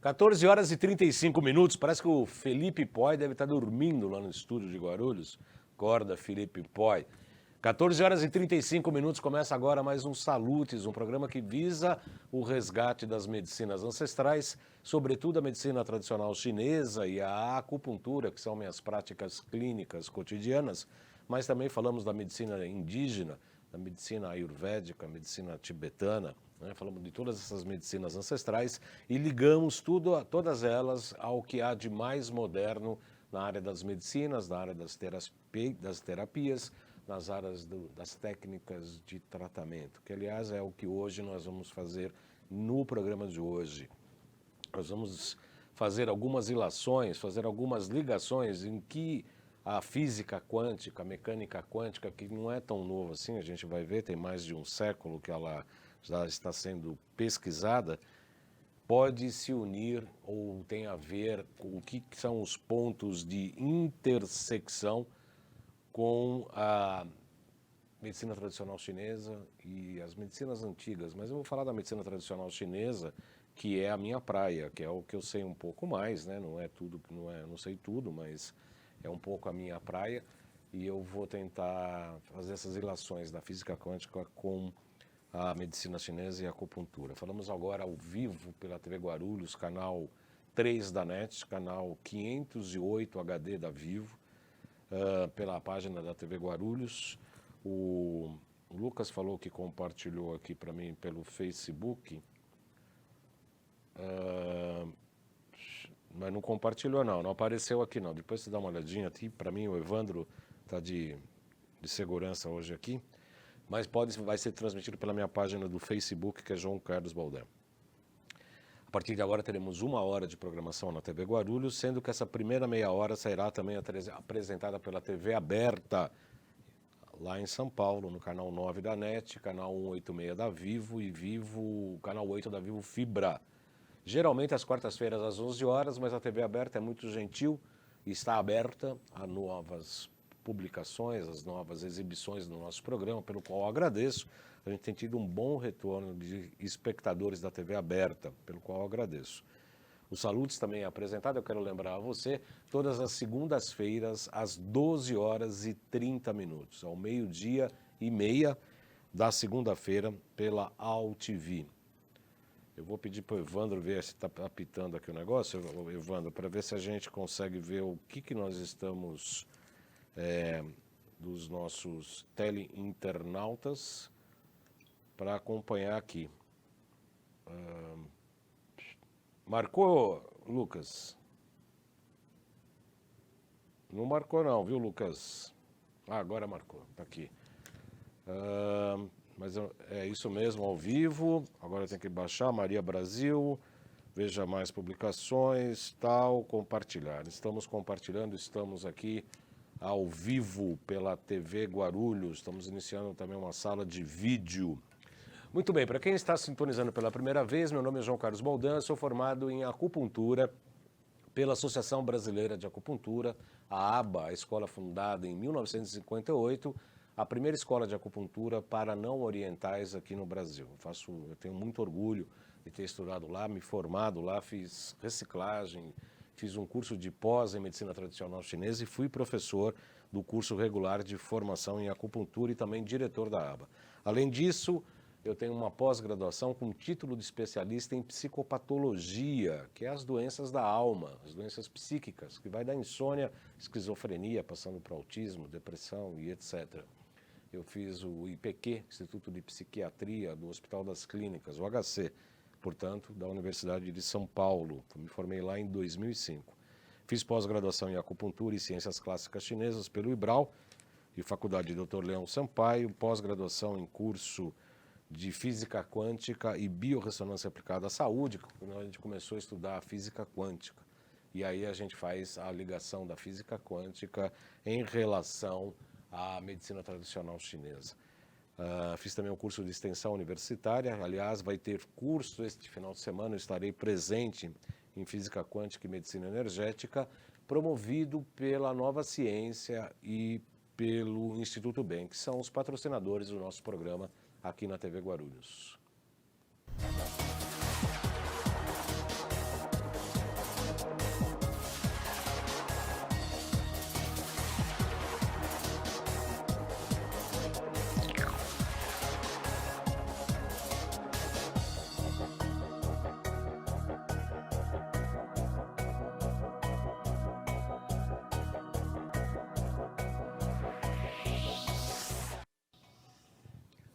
14 horas e 35 minutos. Parece que o Felipe Poi deve estar dormindo lá no estúdio de Guarulhos. Acorda, Felipe Poi. 14 horas e 35 minutos. Começa agora mais um Salutes, um programa que visa o resgate das medicinas ancestrais, sobretudo a medicina tradicional chinesa e a acupuntura, que são minhas práticas clínicas cotidianas, mas também falamos da medicina indígena, da medicina ayurvédica, medicina tibetana. Falamos de todas essas medicinas ancestrais e ligamos todas elas ao que há de mais moderno na área das medicinas, na área das terapias, nas áreas das técnicas de tratamento, que aliás é o que hoje nós vamos fazer no programa de hoje. Nós vamos fazer algumas ilações, fazer algumas ligações em que a física quântica, a mecânica quântica, que não é tão novo assim, a gente vai ver, tem mais de um século que ela já está sendo pesquisada, pode se unir ou tem a ver com o que são os pontos de intersecção com a medicina tradicional chinesa e as medicinas antigas. Mas eu vou falar da medicina tradicional chinesa, que é a minha praia, que é o que eu sei um pouco mais, né? Não é tudo, não sei tudo, mas é um pouco a minha praia, e eu vou tentar fazer essas relações da física quântica com a medicina chinesa e a acupuntura. Falamos agora ao vivo pela TV Guarulhos, canal 3 da NET, canal 508 HD da Vivo, pela página da TV Guarulhos. O Lucas falou que compartilhou aqui para mim pelo Facebook, mas não compartilhou não apareceu aqui não. Depois você dá uma olhadinha aqui. Para mim o Evandro está de segurança hoje aqui. Mas vai ser transmitido pela minha página do Facebook, que é João Carlos Baldan. A partir de agora teremos 1 hora de programação na TV Guarulhos, sendo que essa primeira meia hora será também apresentada pela TV aberta, lá em São Paulo, no canal 9 da NET, canal 186 da Vivo e canal 8 da Vivo Fibra. Geralmente às quartas-feiras às 11 horas, mas a TV aberta é muito gentil e está aberta a novas publicações, as novas exibições do nosso programa, pelo qual eu agradeço. A gente tem tido um bom retorno de espectadores da TV aberta, pelo qual eu agradeço. O Salutes também é apresentado, eu quero lembrar a você, todas as segundas-feiras, às 12 horas e 30 minutos, ao 12h30 da segunda-feira, pela AltV. Eu vou pedir para o Evandro ver se está apitando aqui o negócio, Evandro, para ver se a gente consegue ver o que nós estamos... dos nossos teleinternautas para acompanhar aqui. Marcou, Lucas? Não marcou não, viu, Lucas? Agora marcou, tá aqui. Mas é isso mesmo, ao vivo. Agora tem que baixar, Maria Brasil, veja mais publicações, tal, compartilhar. Estamos compartilhando, estamos aqui ao vivo pela TV Guarulhos. Estamos iniciando também uma sala de vídeo. Muito bem, para quem está sintonizando pela primeira vez, meu nome é João Carlos Baldan, sou formado em acupuntura pela Associação Brasileira de Acupuntura, a ABA, a escola fundada em 1958, a primeira escola de acupuntura para não orientais aqui no Brasil. Eu tenho muito orgulho de ter estudado lá, me formado lá, fiz reciclagem, fiz um curso de pós em medicina tradicional chinesa e fui professor do curso regular de formação em acupuntura e também diretor da ABA. Além disso, eu tenho uma pós-graduação com título de especialista em psicopatologia, que é as doenças da alma, as doenças psíquicas, que vai da insônia, esquizofrenia, passando para autismo, depressão e etc. Eu fiz o IPQ, Instituto de Psiquiatria do Hospital das Clínicas, o HC, portanto, da Universidade de São Paulo. Me formei lá em 2005. Fiz pós-graduação em acupuntura e ciências clássicas chinesas pelo IBRAU e Faculdade Dr. Leão Sampaio, pós-graduação em curso de física quântica e biorressonância aplicada à saúde, quando a gente começou a estudar a física quântica. E aí a gente faz a ligação da física quântica em relação à medicina tradicional chinesa. Fiz também um curso de extensão universitária, aliás, vai ter curso este final de semana, eu estarei presente em Física Quântica e Medicina Energética, promovido pela Nova Ciência e pelo Instituto BEM, que são os patrocinadores do nosso programa aqui na TV Guarulhos.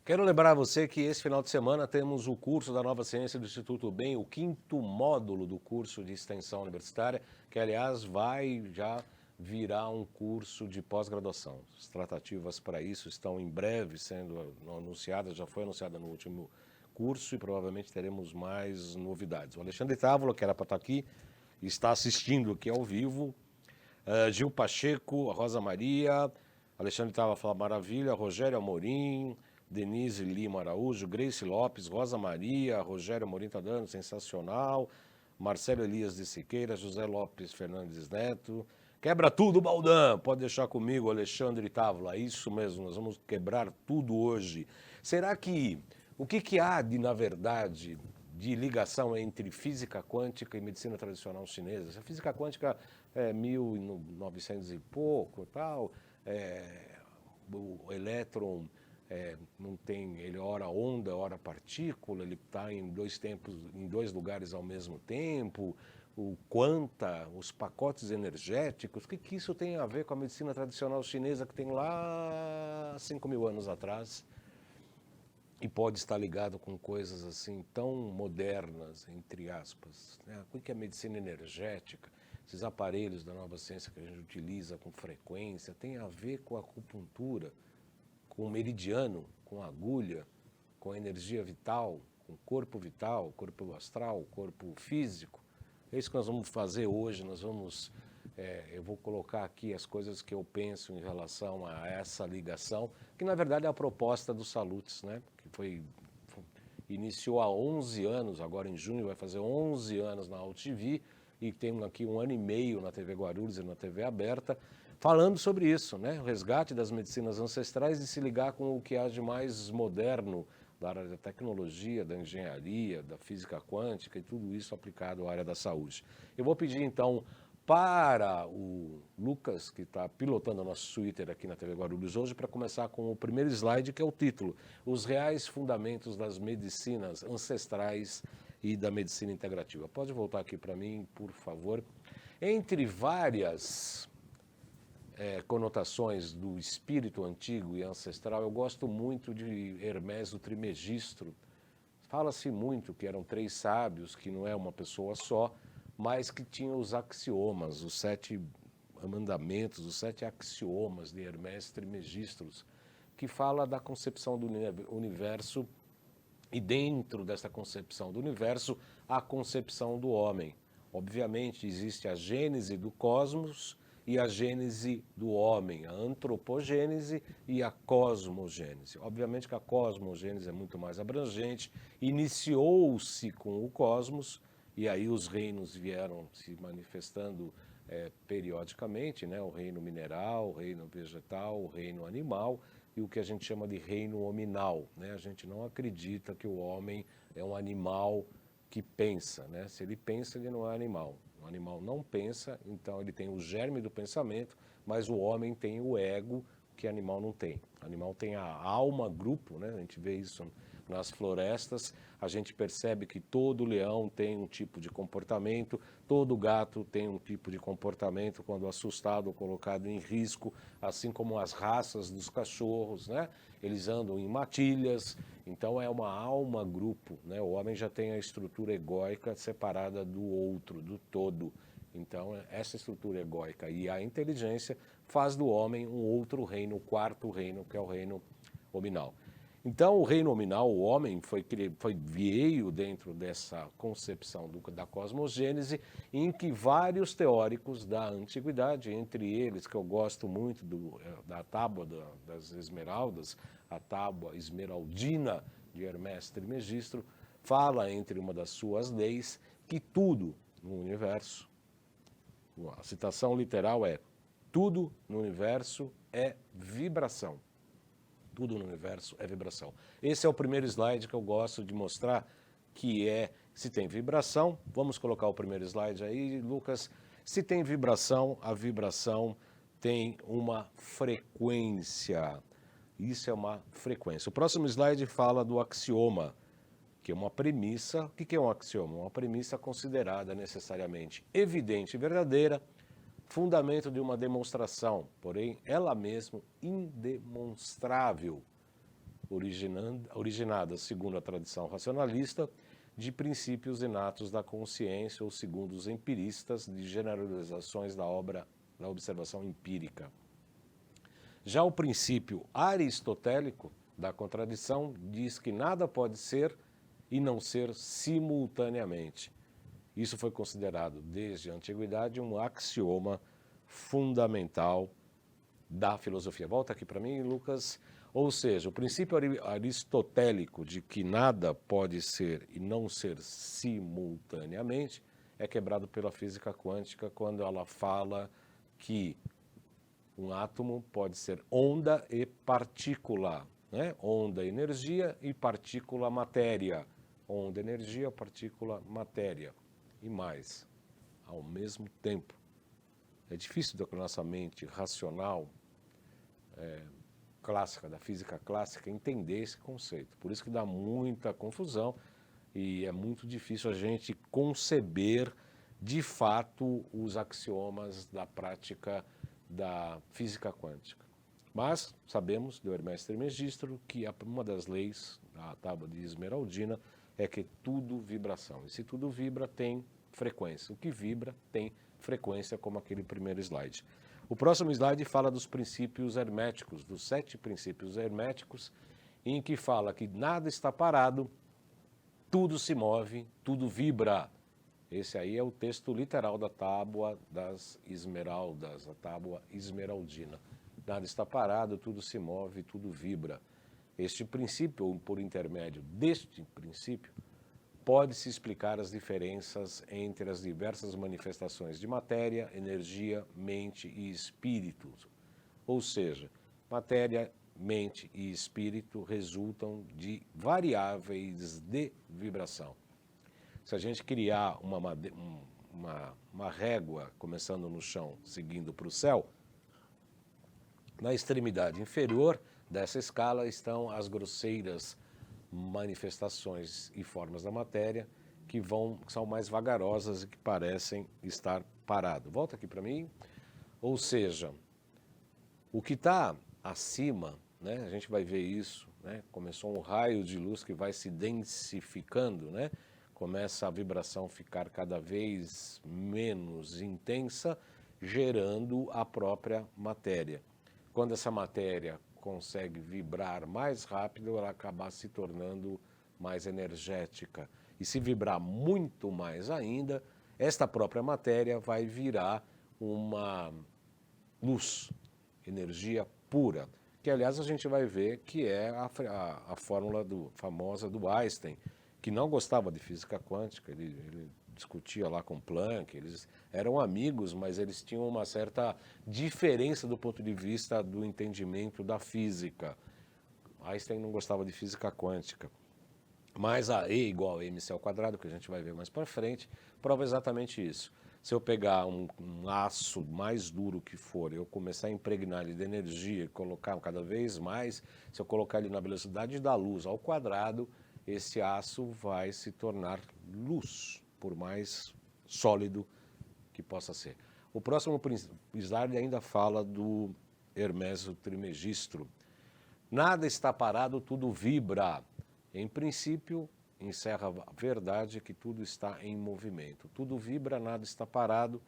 Quero lembrar a você que esse final de semana temos o curso da Nova Ciência do Instituto Bem, o 5º módulo do curso de extensão universitária, que aliás vai já virar um curso de pós-graduação. As tratativas para isso estão em breve sendo anunciadas, já foi anunciada no último curso e provavelmente teremos mais novidades. O Alexandre Távola, que era para estar aqui, está assistindo aqui ao vivo. Gil Pacheco, Rosa Maria, Alexandre Távola fala maravilha, Rogério Amorim, Denise Lima Araújo, Grace Lopes, Rosa Maria, Rogério Amorim está dando, sensacional, Marcelo Elias de Siqueira, José Lopes Fernandes Neto, quebra tudo, Baldan, pode deixar comigo, Alexandre Távola, isso mesmo, nós vamos quebrar tudo hoje. Será que, o que há de, na verdade, de ligação entre física quântica e medicina tradicional chinesa? A física quântica é 1900 e pouco, tal, o elétron não tem, ele ora onda, ora partícula, ele está em dois tempos, em dois lugares ao mesmo tempo, o quanta, os pacotes energéticos, o que isso tem a ver com a medicina tradicional chinesa que tem lá 5.000 anos atrás e pode estar ligado com coisas assim tão modernas, entre aspas, né? O que é medicina energética? Esses aparelhos da nova ciência que a gente utiliza com frequência tem a ver com a acupuntura, com o meridiano, com a agulha, com a energia vital, com o corpo vital, corpo astral, corpo físico. É isso que nós vamos fazer hoje, nós vamos, eu vou colocar aqui as coisas que eu penso em relação a essa ligação, que na verdade é a proposta do Salutes, né? Que iniciou há 11 anos, agora em junho vai fazer 11 anos na UTV, e tem aqui 1 ano e meio na TV Guarulhos e na TV aberta, falando sobre isso, né? O resgate das medicinas ancestrais e se ligar com o que há de mais moderno da área da tecnologia, da engenharia, da física quântica e tudo isso aplicado à área da saúde. Eu vou pedir então para o Lucas, que está pilotando o nosso Twitter aqui na TV Guarulhos hoje, para começar com o primeiro slide, que é o título: Os reais fundamentos das medicinas ancestrais e da medicina integrativa. Pode voltar aqui para mim, por favor. Entre várias conotações do espírito antigo e ancestral, eu gosto muito de Hermés o Trismegistro. Fala-se muito que eram 3 sábios, que não é uma pessoa só, mas que tinham os axiomas, os 7 mandamentos, os 7 axiomas de Hermés Trismegistros, que fala da concepção do universo e dentro dessa concepção do universo, a concepção do homem. Obviamente existe a gênese do cosmos e a gênese do homem, a antropogênese e a cosmogênese. Obviamente que a cosmogênese é muito mais abrangente, iniciou-se com o cosmos e aí os reinos vieram se manifestando periodicamente, né? O reino mineral, o reino vegetal, o reino animal e o que a gente chama de reino hominal, né? A gente não acredita que o homem é um animal que pensa, né? Se ele pensa, ele não é animal. O animal não pensa, então ele tem o germe do pensamento, mas o homem tem o ego que o animal não tem. O animal tem a alma grupo, né? A gente vê isso nas florestas, a gente percebe que todo leão tem um tipo de comportamento, todo gato tem um tipo de comportamento quando assustado ou colocado em risco, assim como as raças dos cachorros, né? Eles andam em matilhas, então é uma alma grupo, né? O homem já tem a estrutura egóica separada do outro, do todo. Então essa estrutura egóica e a inteligência faz do homem um outro reino, o 4º reino, que é o reino hominal. Então, o reino nominal, o homem, veio dentro dessa concepção da cosmogênese, em que vários teóricos da antiguidade, entre eles, que eu gosto muito da tábua das esmeraldas, a tábua esmeraldina de Hermés Trismegistro, fala, entre uma das suas leis, que tudo no universo, a citação literal é: tudo no universo é vibração. Tudo no universo é vibração. Esse é o primeiro slide que eu gosto de mostrar, que é, se tem vibração, vamos colocar o primeiro slide aí, Lucas. Se tem vibração, a vibração tem uma frequência. Isso é uma frequência. O próximo slide fala do axioma, que é uma premissa. O que é um axioma? Uma premissa considerada necessariamente evidente e verdadeira, fundamento de uma demonstração, porém ela mesma indemonstrável. originada, segundo a tradição racionalista, de princípios inatos da consciência ou, segundo os empiristas, de generalizações da observação empírica. Já o princípio aristotélico da contradição diz que nada pode ser e não ser simultaneamente. Isso foi considerado, desde a antiguidade, um axioma fundamental da filosofia. Volta aqui para mim, Lucas. Ou seja, o princípio aristotélico de que nada pode ser e não ser simultaneamente é quebrado pela física quântica quando ela fala que um átomo pode ser onda e partícula, né? Onda, energia e partícula, matéria. Onda, energia, partícula, matéria. E mais, ao mesmo tempo. É difícil da nossa mente racional, clássica, da física clássica, entender esse conceito. Por isso que dá muita confusão e é muito difícil a gente conceber de fato os axiomas da prática da física quântica. Mas sabemos, do Hermès Trismegisto, que uma das leis da tábua de Esmeraldina é que tudo vibração. E se tudo vibra, tem frequência. O que vibra tem frequência, como aquele primeiro slide. O próximo slide fala dos princípios herméticos, dos 7 princípios herméticos, em que fala que nada está parado, tudo se move, tudo vibra. Esse aí é o texto literal da tábua das esmeraldas, a tábua esmeraldina. Nada está parado, tudo se move, tudo vibra. Este princípio, ou por intermédio deste princípio, pode-se explicar as diferenças entre as diversas manifestações de matéria, energia, mente e espírito. Ou seja, matéria, mente e espírito resultam de variáveis de vibração. Se a gente criar uma régua começando no chão, seguindo para o céu, na extremidade inferior dessa escala estão as grosseiras manifestações e formas da matéria que são mais vagarosas e que parecem estar parado. Volta aqui para mim. Ou seja, o que está acima, né, a gente vai ver isso, né, começou um raio de luz que vai se densificando, né, começa a vibração ficar cada vez menos intensa, gerando a própria matéria. Quando essa matéria consegue vibrar mais rápido, ela acaba se tornando mais energética. E se vibrar muito mais ainda, esta própria matéria vai virar uma luz, energia pura, que aliás a gente vai ver que é a fórmula famosa do Einstein, que não gostava de física quântica, ele discutia lá com Planck, eles eram amigos, mas eles tinham uma certa diferença do ponto de vista do entendimento da física. Einstein não gostava de física quântica, mas a E igual a mc ao quadrado, que a gente vai ver mais para frente, prova exatamente isso. Se eu pegar um aço mais duro que for, eu começar a impregnar ele de energia, colocar cada vez mais, se eu colocar ele na velocidade da luz ao quadrado, esse aço vai se tornar luz, por mais sólido que possa ser. O próximo slide ainda fala do Hermès Trismegisto. Nada está parado, tudo vibra. Em princípio, encerra a verdade que tudo está em movimento. Tudo vibra, nada está parado.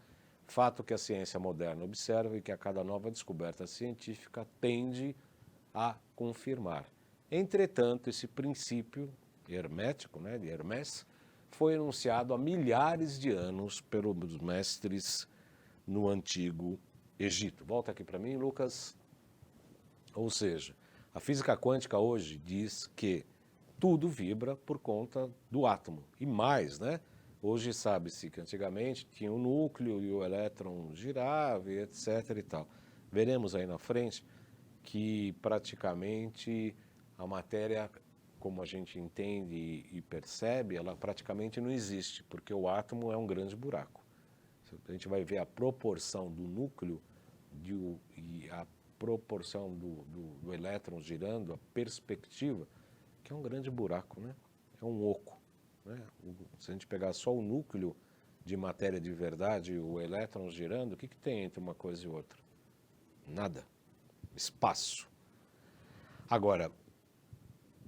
Fato que a ciência moderna observa e que a cada nova descoberta científica tende a confirmar. Entretanto, esse princípio hermético, né, de Hermès, foi enunciado há milhares de anos pelos mestres no Antigo Egito. Volta aqui para mim, Lucas. Ou seja, a física quântica hoje diz que tudo vibra por conta do átomo. E mais, né? Hoje sabe-se que antigamente tinha o núcleo e o elétron girava e etc. e tal. Veremos aí na frente que praticamente a matéria, como a gente entende e percebe, ela praticamente não existe, porque o átomo é um grande buraco. A gente vai ver a proporção do núcleo e a proporção do elétron girando, a perspectiva, que é um grande buraco, né? É um oco, né? Se a gente pegar só o núcleo de matéria de verdade e o elétron girando, o que tem entre uma coisa e outra? Nada. Espaço. Agora,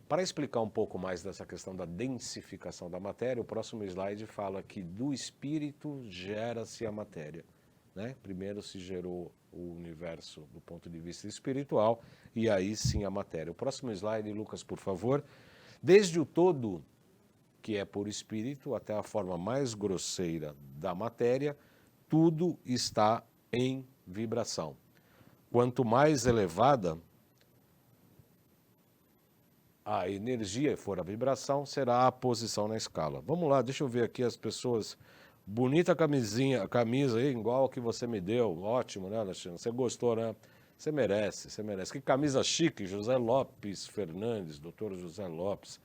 Para explicar um pouco mais dessa questão da densificação da matéria, o próximo slide fala que do espírito gera-se a matéria, né? Primeiro se gerou o universo do ponto de vista espiritual e aí sim a matéria. O próximo slide, Lucas, por favor. Desde o todo, que é por espírito, até a forma mais grosseira da matéria, tudo está em vibração. Quanto mais elevada a energia for a vibração, será a posição na escala. Vamos lá, deixa eu ver aqui as pessoas. Bonita camisa aí, igual a que você me deu. Ótimo, né, Alexandre? Você gostou, né? Você merece, você merece. Que camisa chique, José Lopes Fernandes, doutor José Lopes.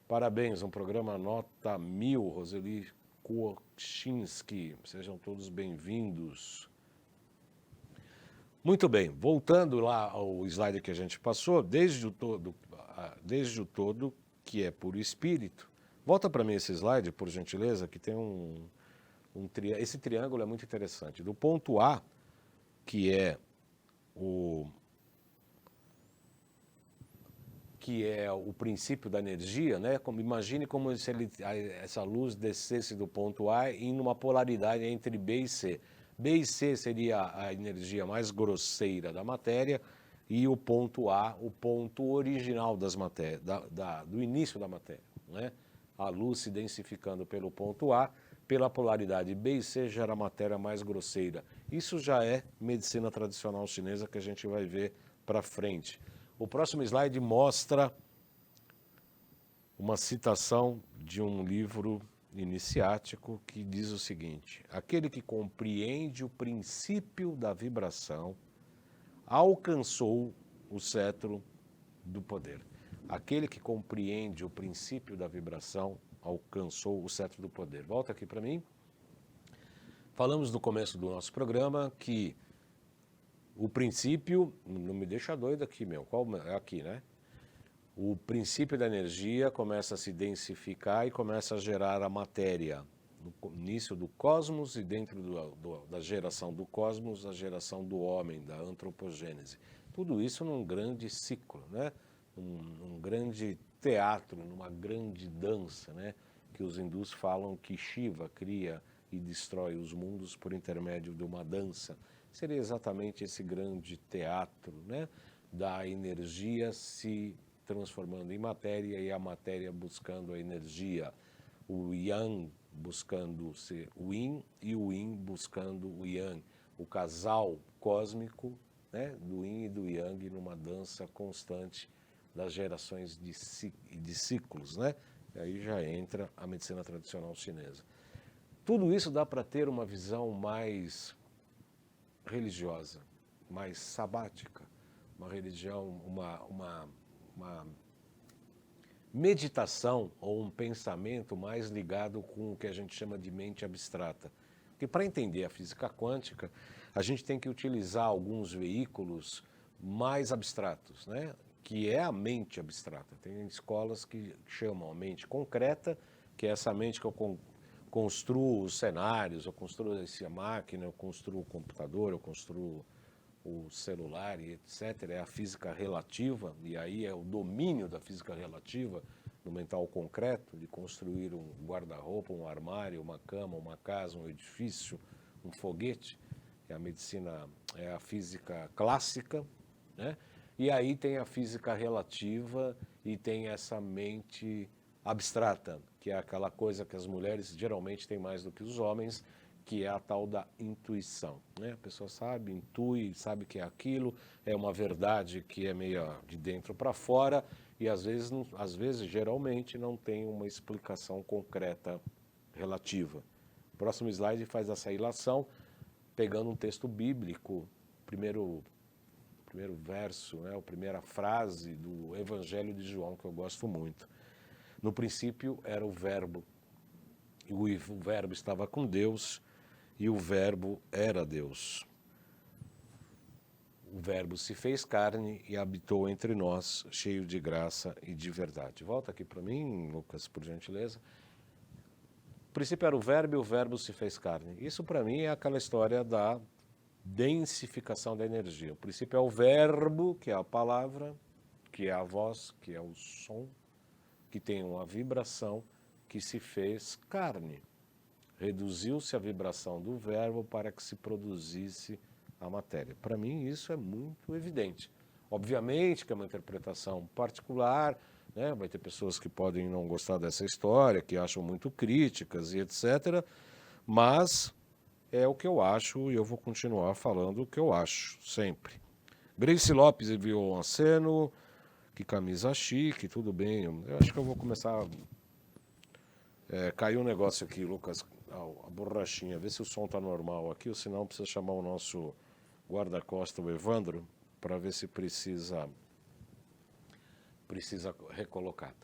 Parabéns, um programa nota 1000, Roseli Kuczynski. Sejam todos bem-vindos. Muito bem, voltando lá ao slide que a gente passou, desde o todo que é por espírito. Volta para mim esse slide, por gentileza, que tem esse triângulo é muito interessante. Do ponto A, que é o princípio da energia, né? Imagine como se essa luz descesse do ponto A em uma polaridade entre B e C. B e C seria a energia mais grosseira da matéria e o ponto A, o ponto original das matérias, do início da matéria, né? A luz se densificando pelo ponto A, pela polaridade B e C gera a matéria mais grosseira. Isso já é medicina tradicional chinesa que a gente vai ver para frente. O próximo slide mostra uma citação de um livro iniciático que diz o seguinte: aquele que compreende o princípio da vibração alcançou o cetro do poder. Aquele que compreende o princípio da vibração alcançou o cetro do poder. Volta aqui para mim. Falamos no começo do nosso programa que o princípio, não me deixa doido aqui, qual é aqui, né? O princípio da energia começa a se densificar e começa a gerar a matéria. No início do cosmos e dentro da geração do cosmos, a geração do homem, da antropogênese. Tudo isso num grande ciclo, né? Um grande teatro, numa grande dança, né? Que os hindus falam que Shiva cria e destrói os mundos por intermédio de uma dança. Seria exatamente esse grande teatro, né? Da energia se transformando em matéria e a matéria buscando a energia. O Yang buscando ser o Yin e o Yin buscando o Yang. O casal cósmico, né, do Yin e do Yang numa dança constante das gerações de ciclos, né? E aí já entra a medicina tradicional chinesa. Tudo isso dá para ter uma visão mais religiosa, mais sabática, uma religião, uma meditação ou um pensamento mais ligado com o que a gente chama de mente abstrata. Porque para entender a física quântica, a gente tem que utilizar alguns veículos mais abstratos, né? Que é a mente abstrata. Tem escolas que chamam a mente concreta, que é essa mente que eu construo os cenários, eu construo essa máquina, eu construo o computador, eu construo o celular e etc. É a física relativa, e aí é o domínio da física relativa no mental concreto, de construir um guarda-roupa, um armário, uma cama, uma casa, um edifício, um foguete. É a medicina, é a física clássica, né? E aí tem a física relativa e tem essa mente abstrata, que é aquela coisa que as mulheres geralmente têm mais do que os homens, que é a tal da intuição, né? A pessoa sabe, intui, sabe que é aquilo, é uma verdade que é meio de dentro para fora e às vezes, geralmente, não tem uma explicação concreta relativa. O próximo slide faz essa ilação, pegando um texto bíblico, primeiro verso, né? A primeira frase do Evangelho de João, que eu gosto muito. No princípio era o Verbo, e o Verbo estava com Deus, e o Verbo era Deus. O Verbo se fez carne e habitou entre nós, cheio de graça e de verdade. Volta aqui para mim, Lucas, por gentileza. O princípio era o Verbo e o Verbo se fez carne. Isso para mim é aquela história da densificação da energia. O princípio é o Verbo, que é a palavra, que é a voz, que é o som, que tem uma vibração, que se fez carne. Reduziu-se a vibração do verbo para que se produzisse a matéria. Para mim, isso é muito evidente. Obviamente que é uma interpretação particular, né? Vai ter pessoas que podem não gostar dessa história, que acham muito críticas e etc., mas é o que eu acho e eu vou continuar falando o que eu acho, sempre. Grace Lopes enviou um aceno, que camisa chique, tudo bem. Eu acho que eu vou começar... caiu um negócio aqui, Lucas, a borrachinha, vê se o som está normal aqui, ou senão precisa chamar o nosso guarda-costa, o Evandro, para ver se precisa recolocar.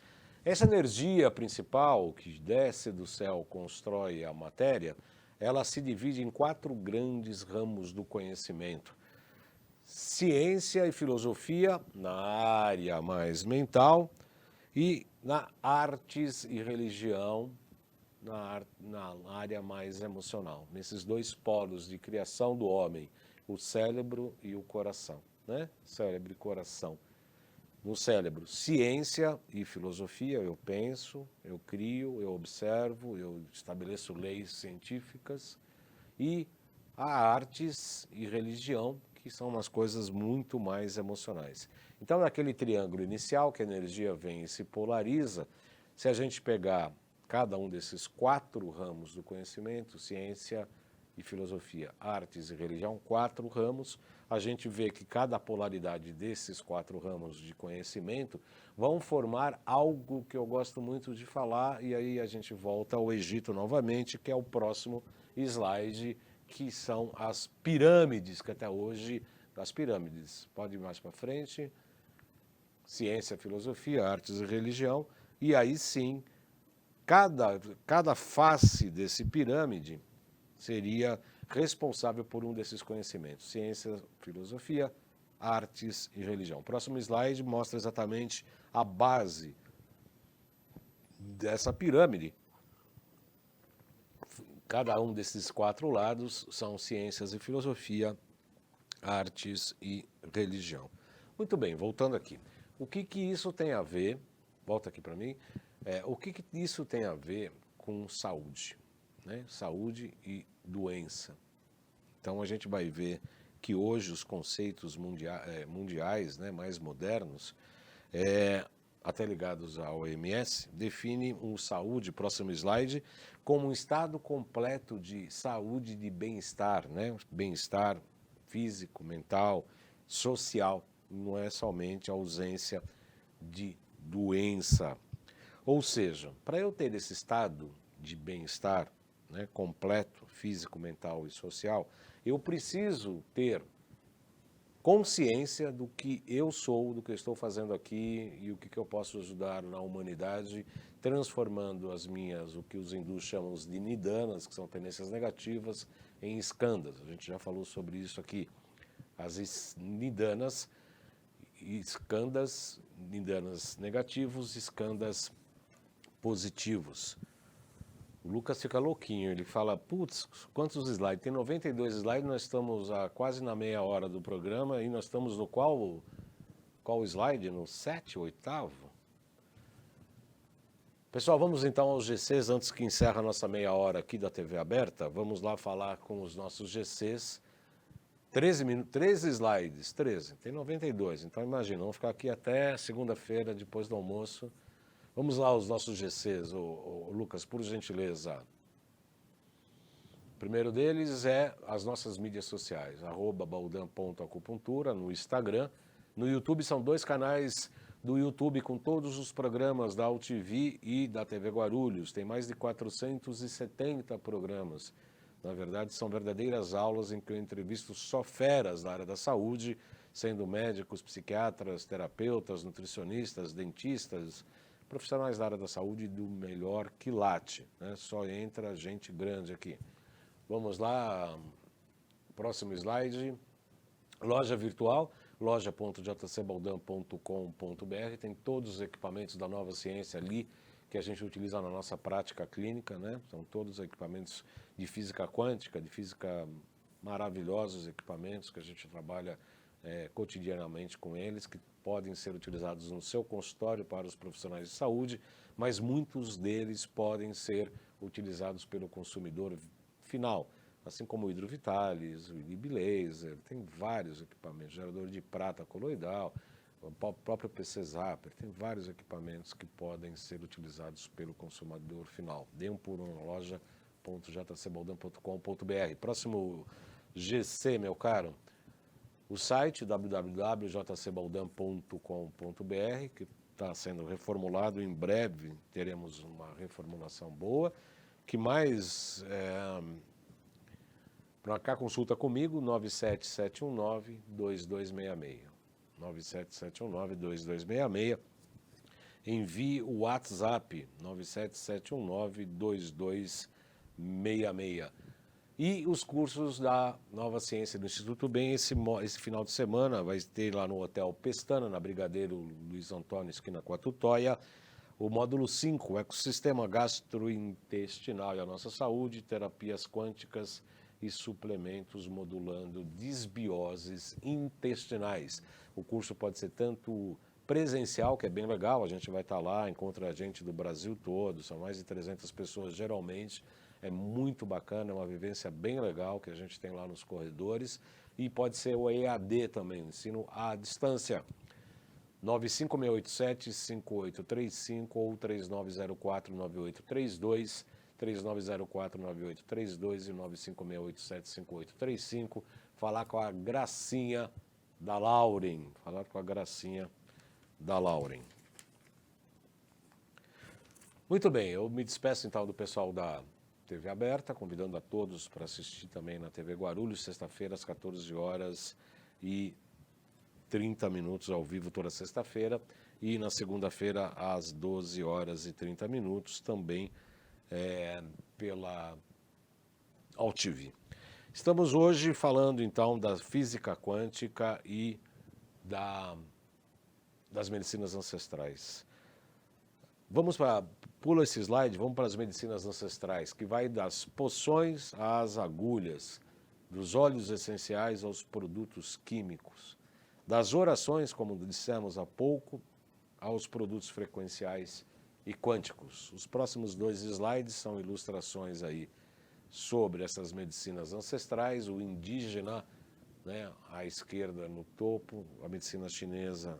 Essa energia principal que desce do céu, constrói a matéria, ela se divide em 4 grandes ramos do conhecimento. Ciência e filosofia, na área mais mental, e na artes e religião, na área mais emocional. Nesses 2 polos de criação do homem, o cérebro e o coração, né? Cérebro e coração. No cérebro, ciência e filosofia, eu penso, eu crio, eu observo, eu estabeleço leis científicas, e a artes e religião, que são umas coisas muito mais emocionais. Então, naquele triângulo inicial, que a energia vem e se polariza, se a gente pegar cada um desses 4 ramos do conhecimento, ciência e filosofia, artes e religião, 4 ramos, a gente vê que cada polaridade desses 4 ramos de conhecimento vão formar algo que eu gosto muito de falar, e aí a gente volta ao Egito novamente, que é o próximo slide, que são as pirâmides, que até hoje, as pirâmides, pode ir mais para frente, ciência, filosofia, artes e religião, e aí sim, cada face desse pirâmide seria responsável por um desses conhecimentos, ciência, filosofia, artes e religião. O próximo slide mostra exatamente a base dessa pirâmide. Cada um desses 4 lados são ciências e filosofia, artes e religião. Muito bem, voltando aqui. O que isso tem a ver, volta aqui para mim, o que isso tem a ver com saúde, né? Saúde e doença. Então a gente vai ver que hoje os conceitos mundiais, né, mais modernos, até ligados à OMS, definem saúde, próximo slide, como um estado completo de saúde e de bem-estar, né? Bem-estar físico, mental, social, não é somente a ausência de doença. Ou seja, para eu ter esse estado de bem-estar, né, completo, físico, mental e social, eu preciso ter consciência do que eu sou, do que eu estou fazendo aqui e o que eu posso ajudar na humanidade, transformando o que os hindus chamam de nidanas, que são tendências negativas, em skandhas. A gente já falou sobre isso aqui. As nidanas, skandhas, nidanas negativos, skandhas positivos. O Lucas fica louquinho, ele fala, putz, quantos slides? Tem 92 slides, nós estamos quase na meia hora do programa e nós estamos no qual slide? No 7º, 8º? Pessoal, vamos então aos GCs, antes que encerre a nossa meia hora aqui da TV aberta, vamos lá falar com os nossos GCs. 13 slides, 13, tem 92, então imagina, vamos ficar aqui até segunda-feira, depois do almoço. Vamos lá aos nossos GCs, Lucas, por gentileza. O primeiro deles é as nossas mídias sociais, @baldan.acupuntura no Instagram. No YouTube são 2 canais do YouTube com todos os programas da UTV e da TV Guarulhos. Tem mais de 470 programas. Na verdade, são verdadeiras aulas em que eu entrevisto só feras da área da saúde, sendo médicos, psiquiatras, terapeutas, nutricionistas, dentistas, profissionais da área da saúde do melhor quilate, né? Só entra gente grande aqui. Vamos lá, próximo slide. Loja virtual, loja.jcbaldan.com.br, tem todos os equipamentos da Nova Ciência ali, que a gente utiliza na nossa prática clínica, né? São todos equipamentos de física quântica, de física, maravilhosos equipamentos que a gente trabalha cotidianamente com eles, que podem ser utilizados no seu consultório para os profissionais de saúde, mas muitos deles podem ser utilizados pelo consumidor final, assim como o Hidrovitalis, o Ilibilaser, tem vários equipamentos, gerador de prata coloidal, o próprio PC Zapper, tem vários equipamentos que podem ser utilizados pelo consumidor final. Dê um pulo na loja.jcbaldan.com.br. Próximo GC, meu caro, o site www.jcbaldan.com.br, que está sendo reformulado, em breve teremos uma reformulação boa. Que mais? Para cá, consulta comigo, 97719-2266. 97719-2266. Envie o WhatsApp, 97719-2266. E os cursos da Nova Ciência do Instituto Bem, esse final de semana vai ter lá no Hotel Pestana, na Brigadeiro Luiz Antônio, esquina com a Tutóia, o módulo 5, o ecossistema gastrointestinal e a nossa saúde, terapias quânticas e suplementos modulando disbioses intestinais. O curso pode ser tanto presencial, que é bem legal, a gente vai estar lá, encontra gente do Brasil todo, são mais de 300 pessoas geralmente, é muito bacana, é uma vivência bem legal que a gente tem lá nos corredores, e pode ser o EAD também, o ensino à distância. 95687-5835 ou 3904-9832, 3904-9832 e 95687-5835. Falar com a Gracinha da Lauren. Falar com a Gracinha da Lauren. Muito bem, eu me despeço então do pessoal da TV Aberta, convidando a todos para assistir também na TV Guarulhos, sexta-feira às 14 horas e 30 minutos ao vivo toda sexta-feira, e na segunda-feira às 12 horas e 30 minutos também pela AltV. Estamos hoje falando então da física quântica e das medicinas ancestrais. Pula esse slide, vamos para as medicinas ancestrais, que vai das poções às agulhas, dos óleos essenciais aos produtos químicos, das orações, como dissemos há pouco, aos produtos frequenciais e quânticos. Os próximos 2 slides são ilustrações aí sobre essas medicinas ancestrais, o indígena, né, à esquerda no topo, a medicina chinesa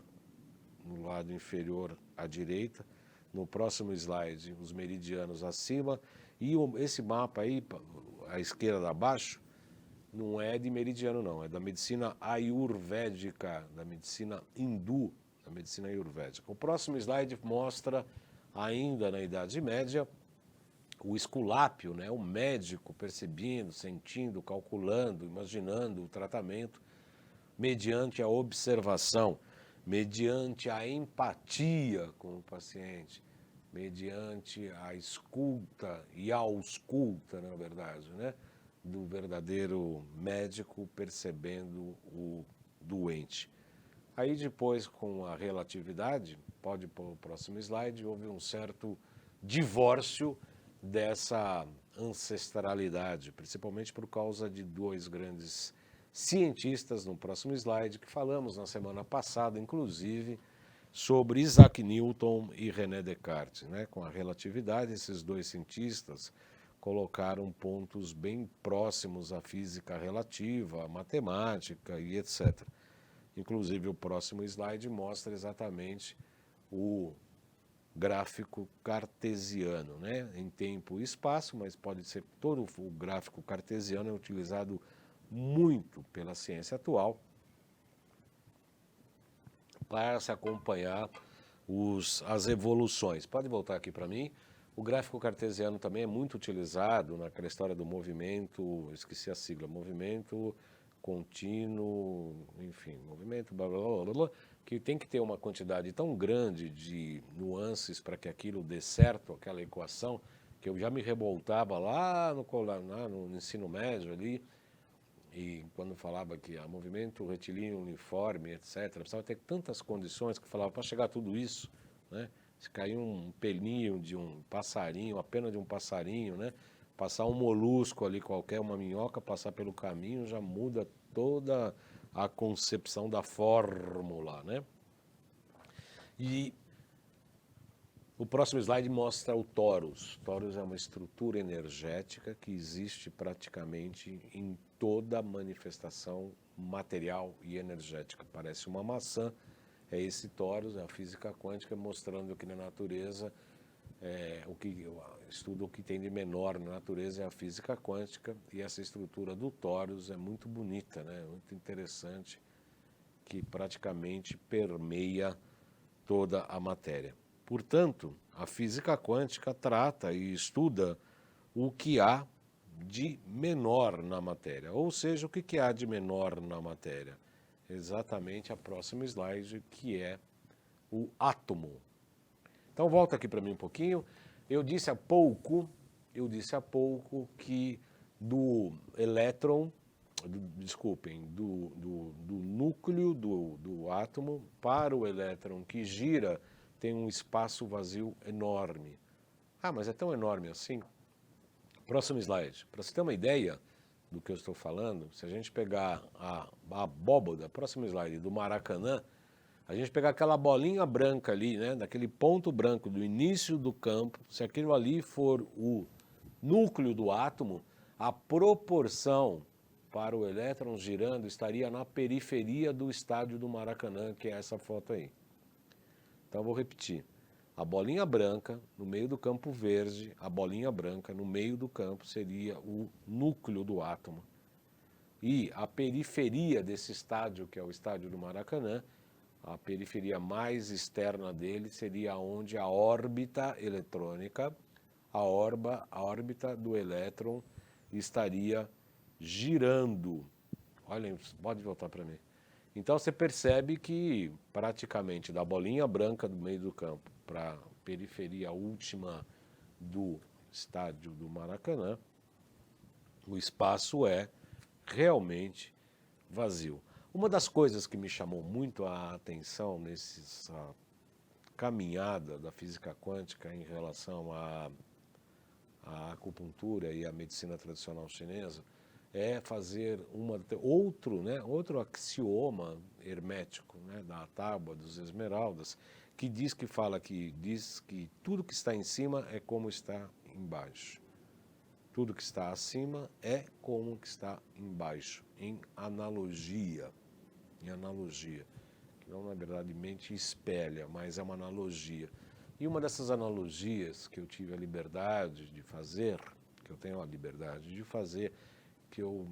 no lado inferior à direita, no próximo slide os meridianos acima, e esse mapa aí, à esquerda abaixo, não é de meridiano não, é da medicina ayurvédica, da medicina hindu, da medicina ayurvédica. O próximo slide mostra, ainda na Idade Média, o esculápio, né, o médico percebendo, sentindo, calculando, imaginando o tratamento, mediante a observação, mediante a empatia com o paciente, mediante a escuta e a ausculta, na verdade, né, do verdadeiro médico percebendo o doente. Aí depois, com a relatividade, pode pôr o próximo slide, houve um certo divórcio dessa ancestralidade, principalmente por causa de 2 grandes cientistas, no próximo slide, que falamos na semana passada, inclusive, sobre Isaac Newton e René Descartes, né? Com a relatividade, esses 2 cientistas colocaram pontos bem próximos à física relativa, à matemática e etc. Inclusive, o próximo slide mostra exatamente o gráfico cartesiano, né? Em tempo e espaço, mas pode ser todo o gráfico cartesiano é utilizado muito pela ciência atual para se acompanhar as evoluções. Pode voltar aqui para mim. O gráfico cartesiano também é muito utilizado naquela história do movimento, esqueci a sigla, movimento contínuo, enfim, movimento blá, blá, blá, blá, blá, que tem que ter uma quantidade tão grande de nuances para que aquilo dê certo, aquela equação, que eu já me revoltava lá no ensino médio ali, e quando falava que a movimento retilíneo uniforme, etc., precisava ter tantas condições que falava, para chegar a tudo isso, né? Se cair um pelinho de um passarinho, a pena de um passarinho, né? Passar um molusco ali qualquer, uma minhoca, passar pelo caminho, já muda toda a concepção da fórmula, né? E o próximo slide mostra o torus. O torus é uma estrutura energética que existe praticamente em toda manifestação material e energética. Parece uma maçã, é esse torus, é a física quântica mostrando que na natureza, estuda o que tem de menor na natureza é a física quântica, e essa estrutura do torus é muito bonita, né? Muito interessante, que praticamente permeia toda a matéria. Portanto, a física quântica trata e estuda o que há de menor na matéria. Ou seja, o que há de menor na matéria? Exatamente a próxima slide, que é o átomo. Então volta aqui para mim um pouquinho. Eu disse há pouco que do elétron, do núcleo do átomo para o elétron que gira, tem um espaço vazio enorme. Ah, mas é tão enorme assim? Próximo slide. Para você ter uma ideia do que eu estou falando, se a gente pegar a abóboda, próximo slide, do Maracanã, a gente pegar aquela bolinha branca ali, né, daquele ponto branco do início do campo, se aquilo ali for o núcleo do átomo, a proporção para o elétron girando estaria na periferia do estádio do Maracanã, que é essa foto aí. Então eu vou repetir. A bolinha branca no meio do campo verde, a bolinha branca no meio do campo seria o núcleo do átomo. E a periferia desse estádio, que é o estádio do Maracanã, a periferia mais externa dele seria onde a órbita eletrônica, a órbita do elétron estaria girando. Olhem, pode voltar para mim. Então você percebe que praticamente da bolinha branca do meio do campo para a periferia última do estádio do Maracanã, o espaço é realmente vazio. Uma das coisas que me chamou muito a atenção nessa caminhada da física quântica em relação à acupuntura e à medicina tradicional chinesa é fazer outro axioma hermético, né, da tábua dos esmeraldas, que diz que tudo que está em cima é como está embaixo. Tudo que está acima é como que está embaixo, em analogia, que não na verdade mente espelha, mas é uma analogia. E uma dessas analogias que eu tive a liberdade de fazer, que eu tenho a liberdade de fazer, que eu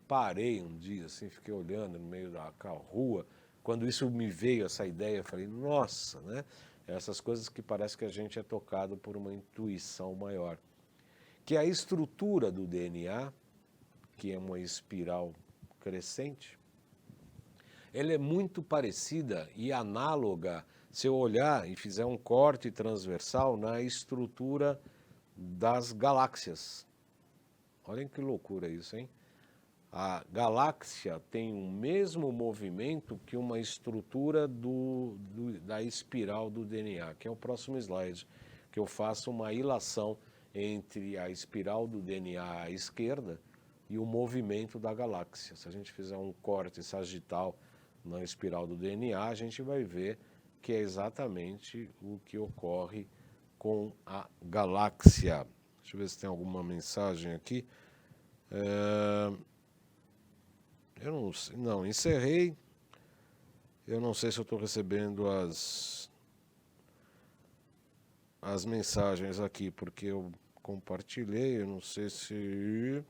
parei um dia, assim, fiquei olhando no meio da rua, quando isso me veio, essa ideia, eu falei, nossa, né? Essas coisas que parece que a gente é tocado por uma intuição maior. Que a estrutura do DNA, que é uma espiral crescente, ela é muito parecida e análoga, se eu olhar e fizer um corte transversal, na estrutura das galáxias. Olhem que loucura isso, hein? A galáxia tem o mesmo movimento que uma estrutura da espiral do DNA, que é o próximo slide, que eu faço uma ilação entre a espiral do DNA à esquerda e o movimento da galáxia. Se a gente fizer um corte sagital na espiral do DNA, a gente vai ver que é exatamente o que ocorre com a galáxia. Deixa eu ver se tem alguma mensagem aqui. Eu não sei, não, encerrei. Eu não sei se eu estou recebendo as mensagens aqui, porque eu compartilhei, eu não sei se...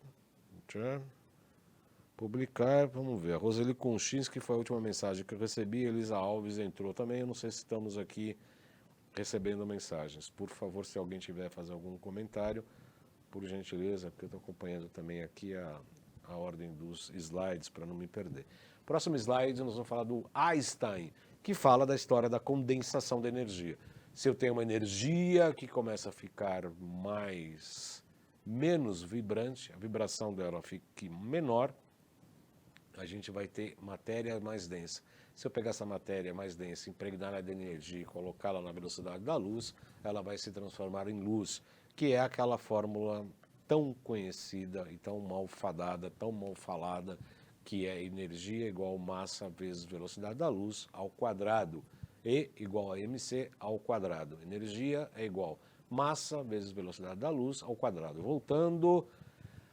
Publicar, vamos ver. A Roseli Conchinski foi a última mensagem que eu recebi, Elisa Alves entrou também, eu não sei se estamos aqui recebendo mensagens. Por favor, se alguém tiver a fazer algum comentário, por gentileza, porque eu estou acompanhando também aqui a ordem dos slides para não me perder. Próximo slide, nós vamos falar do Einstein, que fala da história da condensação da energia. Se eu tenho uma energia que começa a ficar menos vibrante, a vibração dela fique menor, a gente vai ter matéria mais densa. Se eu pegar essa matéria mais densa, impregnar ela de energia e colocá-la na velocidade da luz, ela vai se transformar em luz, que é aquela fórmula tão conhecida e tão mal fadada, tão mal falada, que é energia igual massa vezes velocidade da luz ao quadrado. E igual a mc ao quadrado. Energia é igual massa vezes velocidade da luz ao quadrado. Voltando,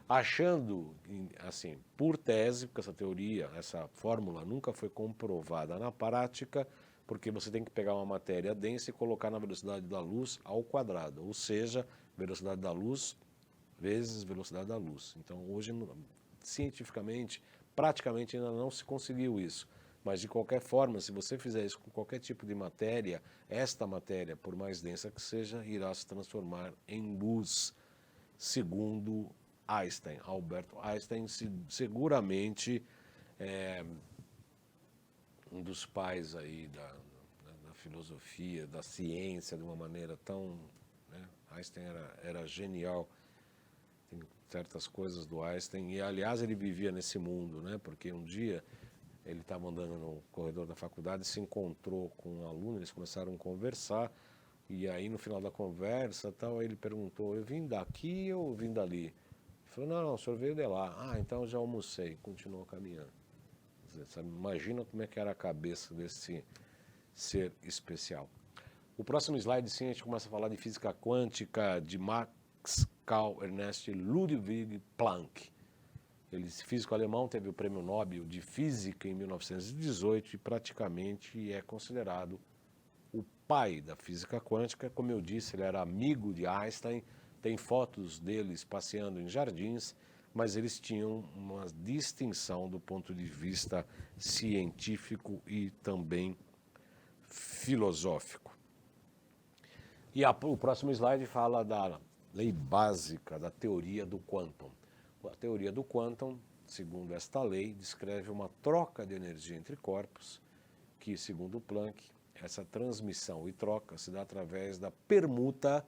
achando, assim, por tese, porque essa teoria, essa fórmula nunca foi comprovada na prática, porque você tem que pegar uma matéria densa e colocar na velocidade da luz ao quadrado, ou seja, velocidade da luz vezes velocidade da luz. Então, hoje, cientificamente, praticamente ainda não se conseguiu isso. Mas, de qualquer forma, se você fizer isso com qualquer tipo de matéria, esta matéria, por mais densa que seja, irá se transformar em luz, segundo Einstein. Alberto Einstein, seguramente um dos pais aí da filosofia, da ciência, de uma maneira tão... Né? Einstein era genial. Tem certas coisas do Einstein, e aliás ele vivia nesse mundo, né? Porque um dia ele estava andando no corredor da faculdade, se encontrou com um aluno, eles começaram a conversar, e aí no final da conversa tal, ele perguntou, eu vim daqui ou vim dali? Ele falou, não, o senhor veio de lá. Ah, então eu já almocei, continuou caminhando. Sabe, imagina como é que era a cabeça desse ser especial. O próximo slide, sim, a gente começa a falar de física quântica, de Max Carl Ernst Ludwig Planck. Ele, físico alemão, teve o Prêmio Nobel de Física em 1918 e praticamente é considerado o pai da física quântica. Como eu disse, ele era amigo de Einstein, tem fotos deles passeando em jardins, mas eles tinham uma distinção do ponto de vista científico e também filosófico. E o próximo slide fala da lei básica da teoria do quantum. A teoria do quantum, segundo esta lei, descreve uma troca de energia entre corpos, que, segundo Planck, essa transmissão e troca se dá através da permuta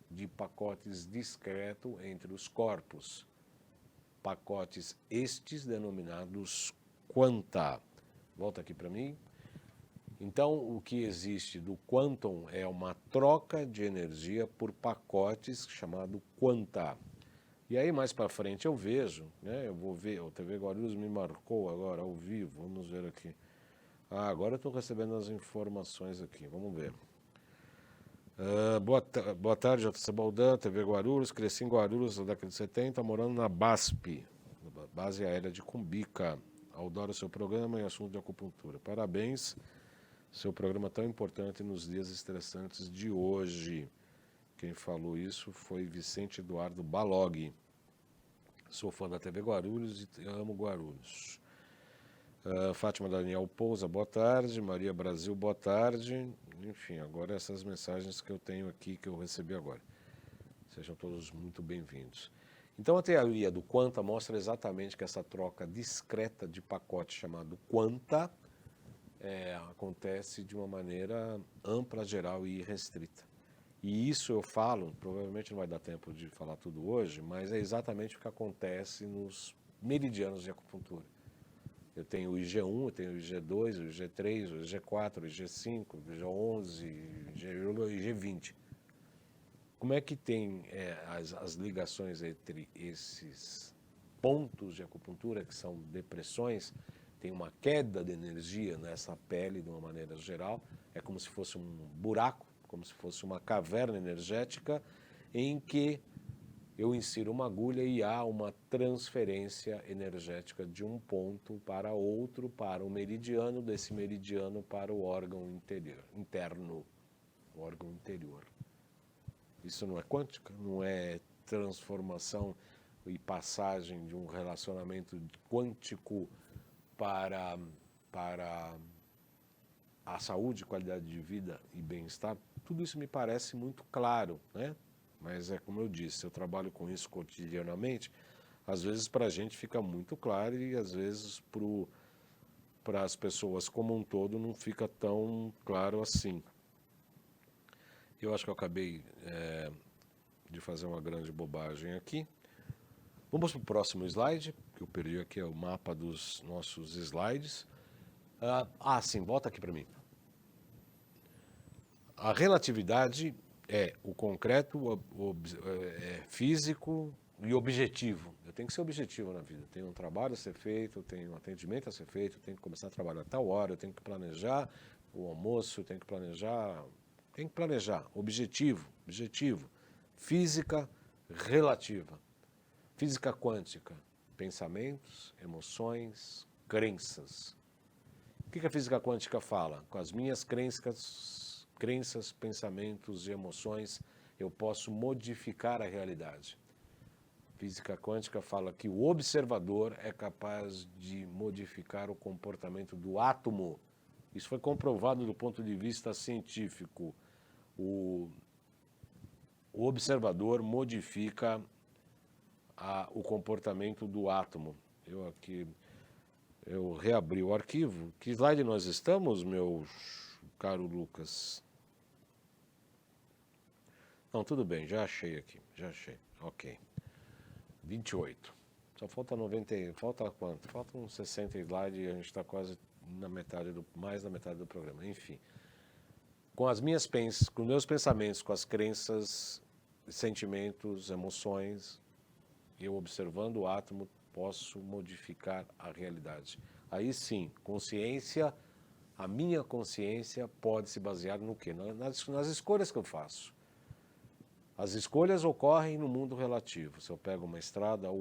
de pacotes discretos entre os corpos. Pacotes estes denominados quanta. Volta aqui para mim. Então, o que existe do quantum é uma troca de energia por pacotes chamado quanta. E aí, mais para frente, eu vejo, né? Eu vou ver, o TV Guarulhos me marcou agora, ao vivo, vamos ver aqui. Ah, agora eu estou recebendo as informações aqui, vamos ver. Boa tarde, JC Baldan, TV Guarulhos, cresci em Guarulhos na década de 70, morando na BASP, Base Aérea de Cumbica. Adoro seu programa e assunto de acupuntura. Parabéns, seu programa tão importante nos dias estressantes de hoje. Quem falou isso foi Vicente Eduardo Balog. Sou fã da TV Guarulhos e amo Guarulhos. Fátima Daniel Pousa, boa tarde. Maria Brasil, boa tarde. Enfim, agora essas mensagens que eu tenho aqui, que eu recebi agora. Sejam todos muito bem-vindos. Então, a teoria do quanta mostra exatamente que essa troca discreta de pacote chamado quanta acontece de uma maneira ampla, geral e irrestrita. E isso eu falo, provavelmente não vai dar tempo de falar tudo hoje, mas é exatamente o que acontece nos meridianos de acupuntura. Eu tenho o IG1, eu tenho o IG2, o IG3, o IG4, o IG5, o IG11, o IG20. Como é que tem as ligações entre esses pontos de acupuntura, que são depressões? Tem uma queda de energia nessa pele, de uma maneira geral. É como se fosse um buraco, como se fosse uma caverna energética, em que eu insiro uma agulha e há uma transferência energética de um ponto para outro, para o meridiano, desse meridiano para o órgão interno, o órgão interior. Isso não é quântica? Não é transformação e passagem de um relacionamento quântico para a saúde, qualidade de vida e bem-estar? Tudo isso me parece muito claro, né? Mas é como eu disse, eu trabalho com isso cotidianamente, às vezes para a gente fica muito claro e às vezes para as pessoas como um todo não fica tão claro assim. Eu acho que eu acabei de fazer uma grande bobagem aqui. Vamos para o próximo slide, que eu perdi aqui, é o mapa dos nossos slides. Sim, volta aqui para mim. A relatividade é o concreto físico e objetivo. Eu tenho que ser objetivo na vida. Eu tenho um trabalho a ser feito, eu tenho um atendimento a ser feito, eu tenho que começar a trabalhar a tal hora, eu tenho que planejar o almoço, eu tenho que planejar. Tem que planejar. Objetivo, objetivo. Física relativa. Física quântica. Pensamentos, emoções, crenças. O que a física quântica fala? Com as minhas crenças, pensamentos e emoções, eu posso modificar a realidade. Física quântica fala que o observador é capaz de modificar o comportamento do átomo. Isso foi comprovado do ponto de vista científico. O observador modifica o comportamento do átomo. Eu reabri o arquivo. Que slide nós estamos, meu caro Lucas? Não, tudo bem, já achei aqui, já achei. Ok. 28. Só falta 90, falta quanto? Falta uns 60 slides e a gente está quase na metade mais da metade do programa. Enfim, com com meus pensamentos, com as crenças, sentimentos, emoções, eu observando o átomo posso modificar a realidade. Aí sim, consciência, a minha consciência pode se basear no quê? Nas escolhas que eu faço. As escolhas ocorrem no mundo relativo. Se eu pego uma estrada ou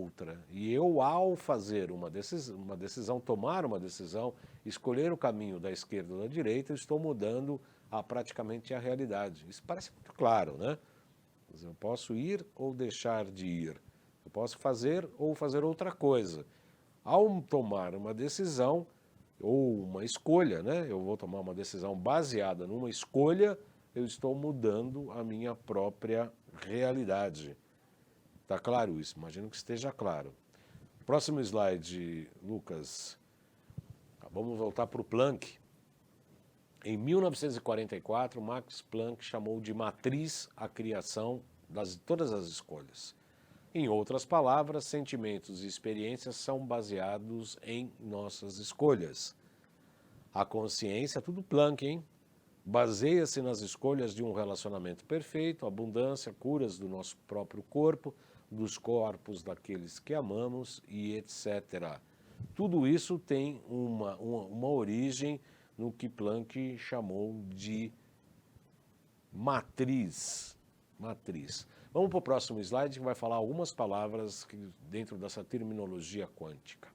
outra, e eu, ao fazer uma decisão, tomar uma decisão, escolher o caminho da esquerda ou da direita, eu estou mudando praticamente a realidade. Isso parece muito claro, né? Eu posso ir ou deixar de ir. Eu posso fazer ou fazer outra coisa. Ao tomar uma decisão ou uma escolha, né? Eu vou tomar uma decisão baseada numa escolha, eu estou mudando a minha própria realidade. Está claro isso? Imagino que esteja claro. Próximo slide, Lucas. Vamos voltar para o Planck. Em 1944, Max Planck chamou de matriz a criação de todas as escolhas. Em outras palavras, sentimentos e experiências são baseados em nossas escolhas. A consciência, tudo Planck, hein? Baseia-se nas escolhas de um relacionamento perfeito, abundância, curas do nosso próprio corpo, dos corpos daqueles que amamos e etc. Tudo isso tem uma origem no que Planck chamou de matriz. Vamos para o próximo slide, que vai falar algumas palavras dentro dessa terminologia quântica.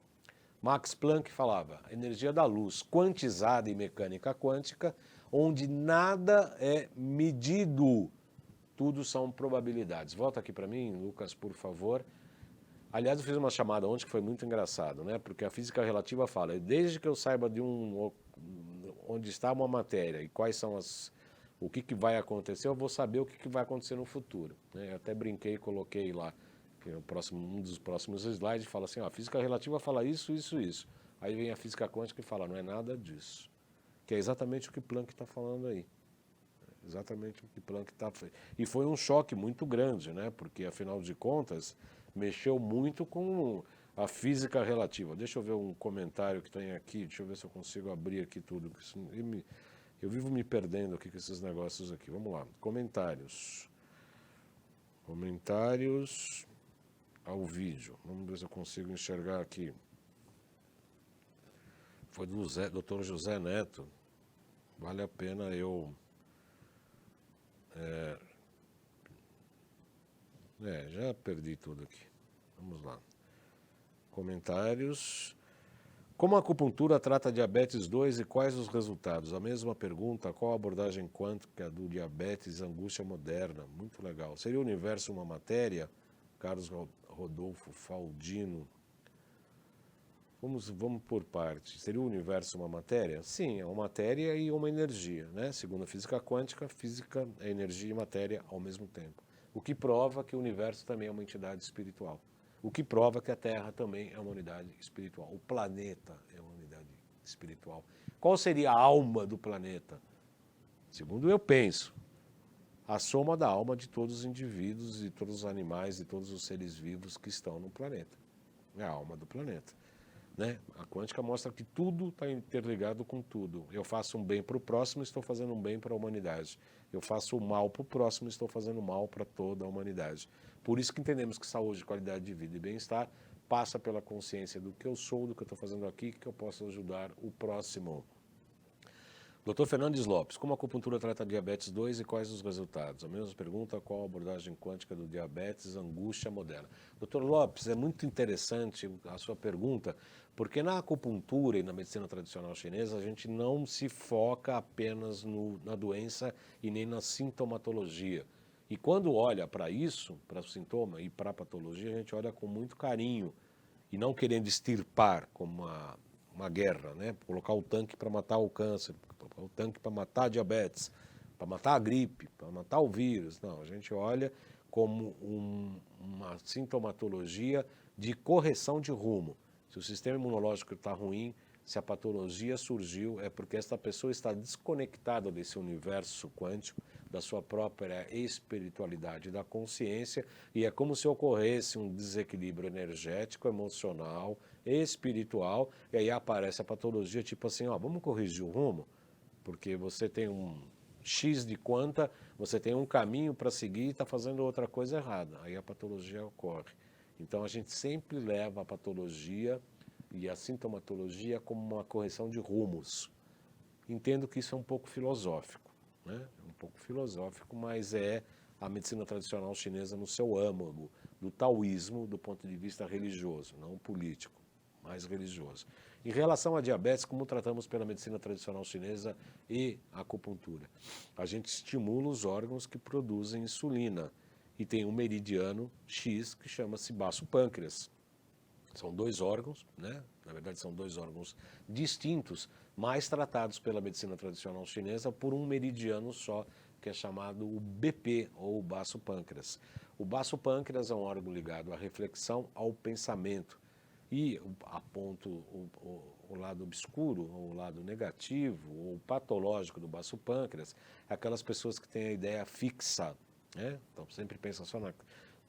Max Planck falava, energia da luz, quantizada e mecânica quântica, onde nada é medido, tudo são probabilidades. Volta aqui para mim, Lucas, por favor. Aliás, eu fiz uma chamada ontem que foi muito engraçado, né? Porque a física relativa fala, desde que eu saiba onde está uma matéria e quais são o que vai acontecer, eu vou saber o que vai acontecer no futuro. Né? Eu até brinquei e coloquei lá, que um dos próximos slides fala assim, ó, a física relativa fala isso, isso, isso. Aí vem a física quântica e fala, não é nada disso. Que é exatamente o que Planck está falando aí. Exatamente o que Planck está falando. E foi um choque muito grande, né? Porque, afinal de contas, mexeu muito com a física relativa. Deixa eu ver um comentário que tem aqui, deixa eu ver se eu consigo abrir aqui tudo. Eu vivo me perdendo aqui com esses negócios aqui. Vamos lá. Comentários. Comentários ao vídeo. Vamos ver se eu consigo enxergar aqui. Foi do Dr. José Neto. Vale a pena eu... já perdi tudo aqui. Vamos lá. Comentários. Como a acupuntura trata diabetes 2 e quais os resultados? A mesma pergunta, qual a abordagem quântica do diabetes, angústia moderna? Muito legal. Seria o universo uma matéria? Carlos Rodolfo Faldino. Vamos por partes. Seria o universo uma matéria? Sim, é uma matéria e uma energia, né? Segundo a física quântica, física é energia e matéria ao mesmo tempo. O que prova que o universo também é uma entidade espiritual. O que prova que a Terra também é uma unidade espiritual. O planeta é uma unidade espiritual. Qual seria a alma do planeta? Segundo eu penso, a soma da alma de todos os indivíduos e todos os animais e todos os seres vivos que estão no planeta. É a alma do planeta. Né? A quântica mostra que tudo está interligado com tudo. Eu faço um bem para o próximo, estou fazendo um bem para a humanidade. Eu faço o mal para o próximo, estou fazendo mal para toda a humanidade. Por isso que entendemos que saúde, qualidade de vida e bem-estar passa pela consciência do que eu sou, do que eu estou fazendo aqui, que eu posso ajudar o próximo. Dr. Fernandes Lopes, como a acupuntura trata diabetes 2 e quais os resultados? A mesma pergunta, qual a abordagem quântica do diabetes, angústia moderna? Dr. Lopes, é muito interessante a sua pergunta, porque na acupuntura e na medicina tradicional chinesa, a gente não se foca apenas na doença e nem na sintomatologia. E quando olha para isso, para o sintoma e para a patologia, a gente olha com muito carinho e não querendo extirpar como uma guerra, né? Colocar o tanque para matar o câncer, colocar o tanque para matar a diabetes, para matar a gripe, para matar o vírus. Não, a gente olha como uma sintomatologia de correção de rumo. Se o sistema imunológico está ruim, se a patologia surgiu, é porque esta pessoa está desconectada desse universo quântico, da sua própria espiritualidade, da consciência, e é como se ocorresse um desequilíbrio energético, emocional, espiritual, e aí aparece a patologia tipo assim, ó, vamos corrigir o rumo, porque você tem um X de quanta, você tem um caminho para seguir e está fazendo outra coisa errada, aí a patologia ocorre. Então a gente sempre leva a patologia e a sintomatologia como uma correção de rumos. Entendo que isso é um pouco filosófico, né? Um pouco filosófico, mas é a medicina tradicional chinesa no seu âmago, do taoísmo do ponto de vista religioso, não político, mais religioso. Em relação à diabetes, como tratamos pela medicina tradicional chinesa e acupuntura? A gente estimula os órgãos que produzem insulina e tem um meridiano X que chama-se baço-pâncreas. São dois órgãos, né? Na verdade são dois órgãos distintos, mas tratados pela medicina tradicional chinesa por um meridiano só, que é chamado o BP, ou baço-pâncreas. O baço-pâncreas é um órgão ligado à reflexão, ao pensamento, e aponto o lado obscuro, ou o lado negativo, ou patológico do baço-pâncreas, é aquelas pessoas que têm a ideia fixa, né? Então sempre pensam só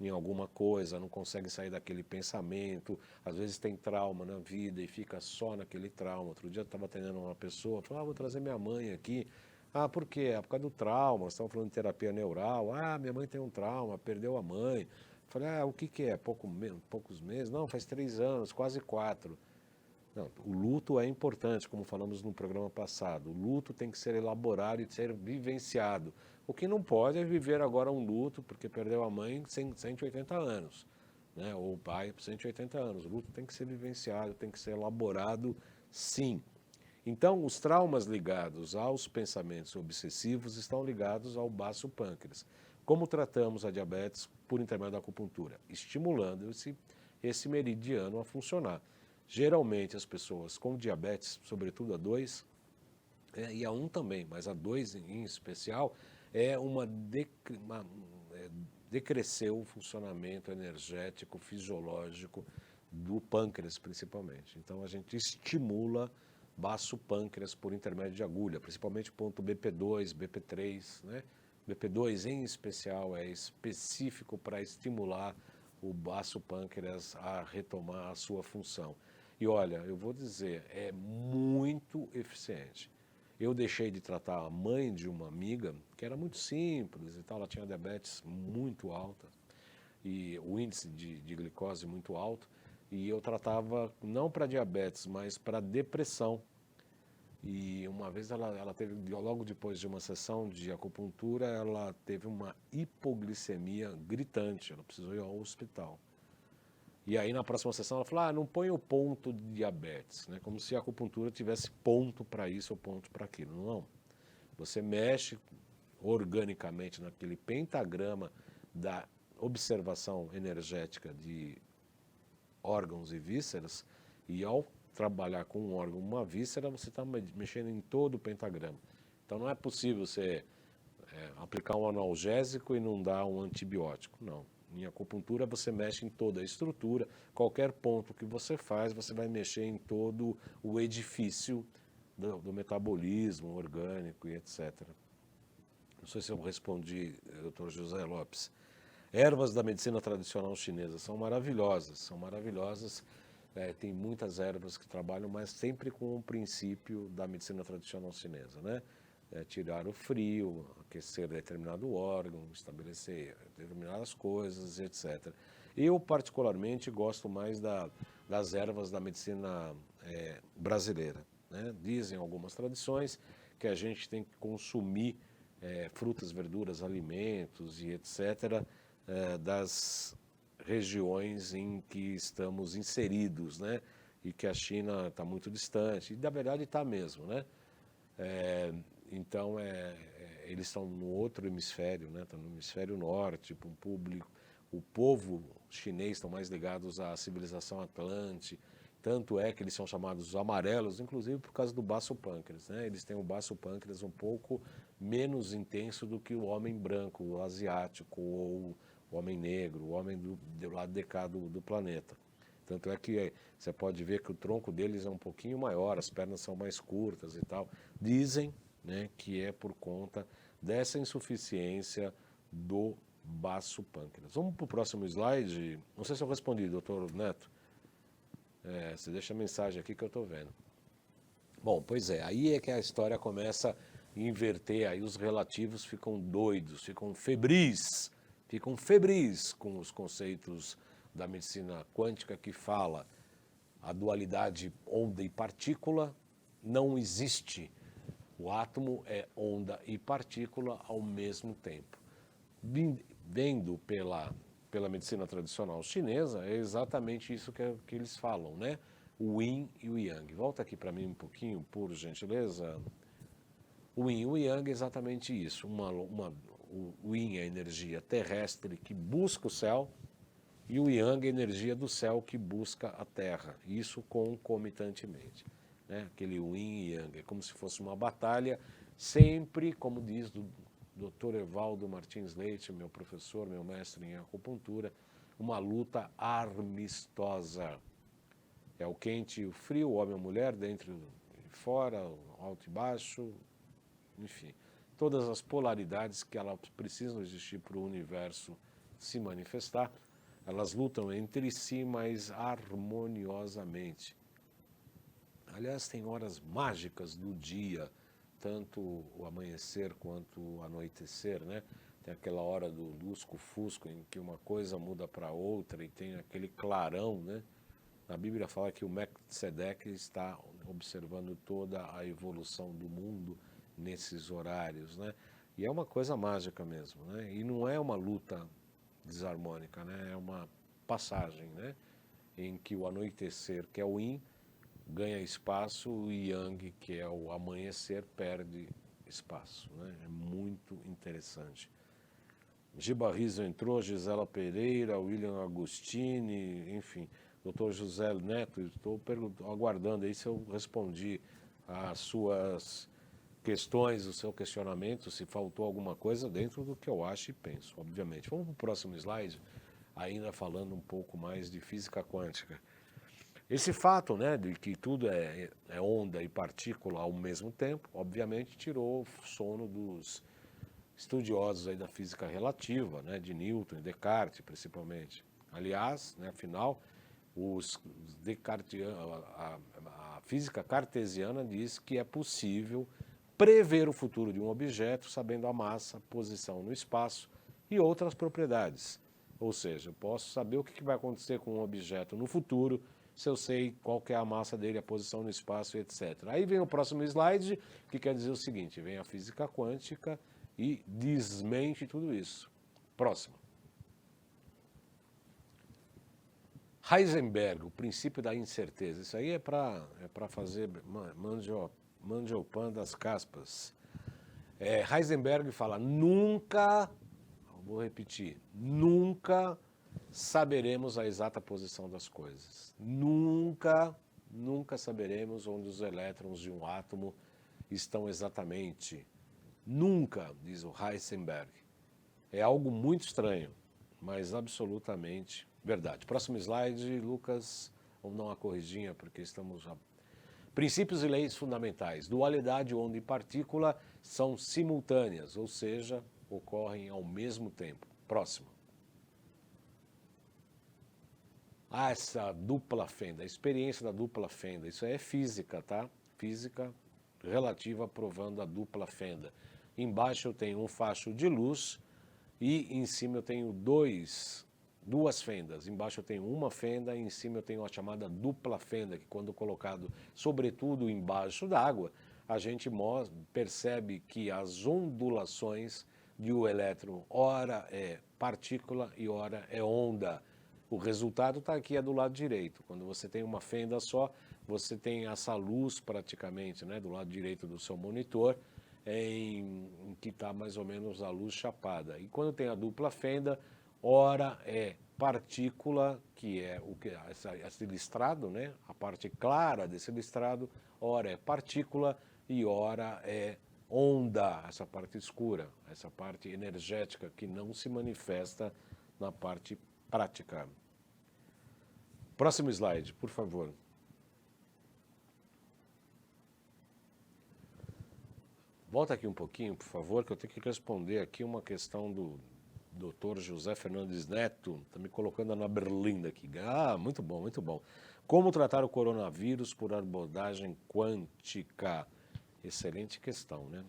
em alguma coisa, não consegue sair daquele pensamento, às vezes tem trauma na vida e fica só naquele trauma. Outro dia eu estava atendendo uma pessoa, falou, vou trazer minha mãe aqui. Ah, por quê? É por causa do trauma, nós estamos falando de terapia neural. Ah, minha mãe tem um trauma, perdeu a mãe. Falei, o que é? Poucos meses? Não, faz 3 anos, quase 4. Não, o luto é importante, como falamos no programa passado. O luto tem que ser elaborado e ser vivenciado. O que não pode é viver agora um luto porque perdeu a mãe sem 180 anos, né? Ou o pai por 180 anos. O luto tem que ser vivenciado, tem que ser elaborado, sim. Então, os traumas ligados aos pensamentos obsessivos estão ligados ao baço-pâncreas. Como tratamos a diabetes por intermédio da acupuntura? Estimulando esse meridiano a funcionar. Geralmente as pessoas com diabetes, sobretudo a 2, e a 1 também, mas a 2 em especial, decresceu o funcionamento energético, fisiológico do pâncreas principalmente. Então a gente estimula baço-pâncreas por intermédio de agulha, principalmente ponto BP2, BP3, né? BP2 em especial é específico para estimular o baço-pâncreas a retomar a sua função. E olha, eu vou dizer, é muito eficiente. Eu deixei de tratar a mãe de uma amiga, que era muito simples e tal, ela tinha diabetes muito alta, e o índice de glicose muito alto, e eu tratava não para diabetes, mas para depressão. E uma vez ela teve, logo depois de uma sessão de acupuntura, ela teve uma hipoglicemia gritante, ela precisou ir ao hospital. E aí na próxima sessão ela falou, não põe o ponto de diabetes, né? Como se a acupuntura tivesse ponto para isso ou ponto para aquilo. Não. Você mexe organicamente naquele pentagrama da observação energética de órgãos e vísceras, e ao trabalhar com um órgão, uma víscera, você está mexendo em todo o pentagrama. Então não é possível você aplicar um analgésico e não dar um antibiótico, não. Em acupuntura você mexe em toda a estrutura, qualquer ponto que você faz, você vai mexer em todo o edifício do metabolismo orgânico e etc. Não sei se eu respondi, Dr. José Lopes. Ervas da medicina tradicional chinesa são maravilhosas, são maravilhosas. Tem muitas ervas que trabalham, mas sempre com o princípio da medicina tradicional chinesa, né? tirar o frio, aquecer determinado órgão, estabelecer determinadas coisas, etc. Eu, particularmente, gosto mais das ervas da medicina brasileira, né? Dizem algumas tradições que a gente tem que consumir frutas, verduras, alimentos e etc., das regiões em que estamos inseridos, né? E que a China está muito distante, e na verdade está mesmo, né? Então, eles estão no outro hemisfério, né? Estão no hemisfério norte, tipo, o povo chinês estão mais ligados à civilização atlante, tanto é que eles são chamados amarelos, inclusive por causa do baço pâncreas, né? Eles têm o baço pâncreas um pouco menos intenso do que o homem branco, o asiático, ou o homem negro, o homem do lado de cá do planeta. Tanto é que você pode ver que o tronco deles é um pouquinho maior, as pernas são mais curtas e tal. Dizem, né, que é por conta dessa insuficiência do baço pâncreas. Vamos para o próximo slide. Não sei se eu respondi, doutor Neto. Você deixa a mensagem aqui que eu estou vendo. Bom, pois é, aí é que a história começa a inverter, aí os relativos ficam doidos, ficam febris com os conceitos da medicina quântica que fala a dualidade onda e partícula não existe. O átomo é onda e partícula ao mesmo tempo. Vendo pela medicina tradicional chinesa, é exatamente isso que eles falam, né? O yin e o yang. Volta aqui para mim um pouquinho, por gentileza. O yin e o yang é exatamente isso. O yin é a energia terrestre que busca o céu, e o yang é a energia do céu que busca a terra. Isso concomitantemente, né? Aquele yin e yang é como se fosse uma batalha, sempre, como diz o Dr. Evaldo Martins Leite, meu professor, meu mestre em acupuntura, uma luta amistosa. É o quente e o frio, o homem e a mulher, dentro e fora, alto e baixo, enfim. Todas as polaridades que elas precisam existir para o universo se manifestar, elas lutam entre si, mas harmoniosamente. Aliás, tem horas mágicas do dia, tanto o amanhecer quanto o anoitecer, né? Tem aquela hora do lusco-fusco em que uma coisa muda para outra e tem aquele clarão, né? A Bíblia fala que o Melquisedeque está observando toda a evolução do mundo nesses horários, né? E é uma coisa mágica mesmo, né? E não é uma luta desarmônica, né? É uma passagem, né? Em que o anoitecer, que é o yin, ganha espaço, o yang, que é o amanhecer, perde espaço, né? É muito interessante. Giba Rizzo entrou, Gisela Pereira, William Agostini, enfim, doutor José Neto, estou aguardando aí se eu respondi às suas questões, o seu questionamento, se faltou alguma coisa dentro do que eu acho e penso, obviamente. Vamos para o próximo slide, ainda falando um pouco mais de física quântica. Esse fato, né, de que tudo é onda e partícula ao mesmo tempo, obviamente tirou o sono dos estudiosos aí da física relativa, né, de Newton e Descartes, principalmente. Aliás, né, afinal, a física cartesiana diz que é possível prever o futuro de um objeto sabendo a massa, posição no espaço e outras propriedades. Ou seja, eu posso saber o que vai acontecer com um objeto no futuro se eu sei qual que é a massa dele, a posição no espaço, etc. Aí vem o próximo slide, que quer dizer o seguinte, vem a física quântica e desmente tudo isso. Próximo. Heisenberg, o princípio da incerteza. Isso aí é para fazer mandiopan das caspas. Heisenberg fala, nunca, vou repetir, nunca saberemos a exata posição das coisas. Nunca saberemos onde os elétrons de um átomo estão exatamente. Nunca, diz o Heisenberg. É algo muito estranho, mas absolutamente verdade. Próximo slide, Lucas. Vamos dar uma corridinha, porque estamos... Princípios e leis fundamentais. Dualidade, onda e partícula são simultâneas, ou seja, ocorrem ao mesmo tempo. Próximo. Essa dupla fenda, a experiência da dupla fenda, isso é física, tá? Física relativa provando a dupla fenda. Embaixo eu tenho um facho de luz e em cima eu tenho duas fendas. Embaixo eu tenho uma fenda e em cima eu tenho a chamada dupla fenda, que quando colocado sobretudo embaixo d'água, a gente percebe que as ondulações de um elétron, ora é partícula e ora é onda. O resultado está aqui, é do lado direito. Quando você tem uma fenda só, você tem essa luz praticamente, né, do lado direito do seu monitor, em que está mais ou menos a luz chapada. E quando tem a dupla fenda, ora é partícula, que é esse listrado, né, a parte clara desse listrado, ora é partícula e ora é onda, essa parte escura, essa parte energética que não se manifesta na parte prática. Próximo slide, por favor. Volta aqui um pouquinho, por favor, que eu tenho que responder aqui uma questão do Dr. José Fernandes Neto, está me colocando na berlinda aqui. Ah, muito bom, muito bom. Como tratar o coronavírus por abordagem quântica? Excelente questão, né?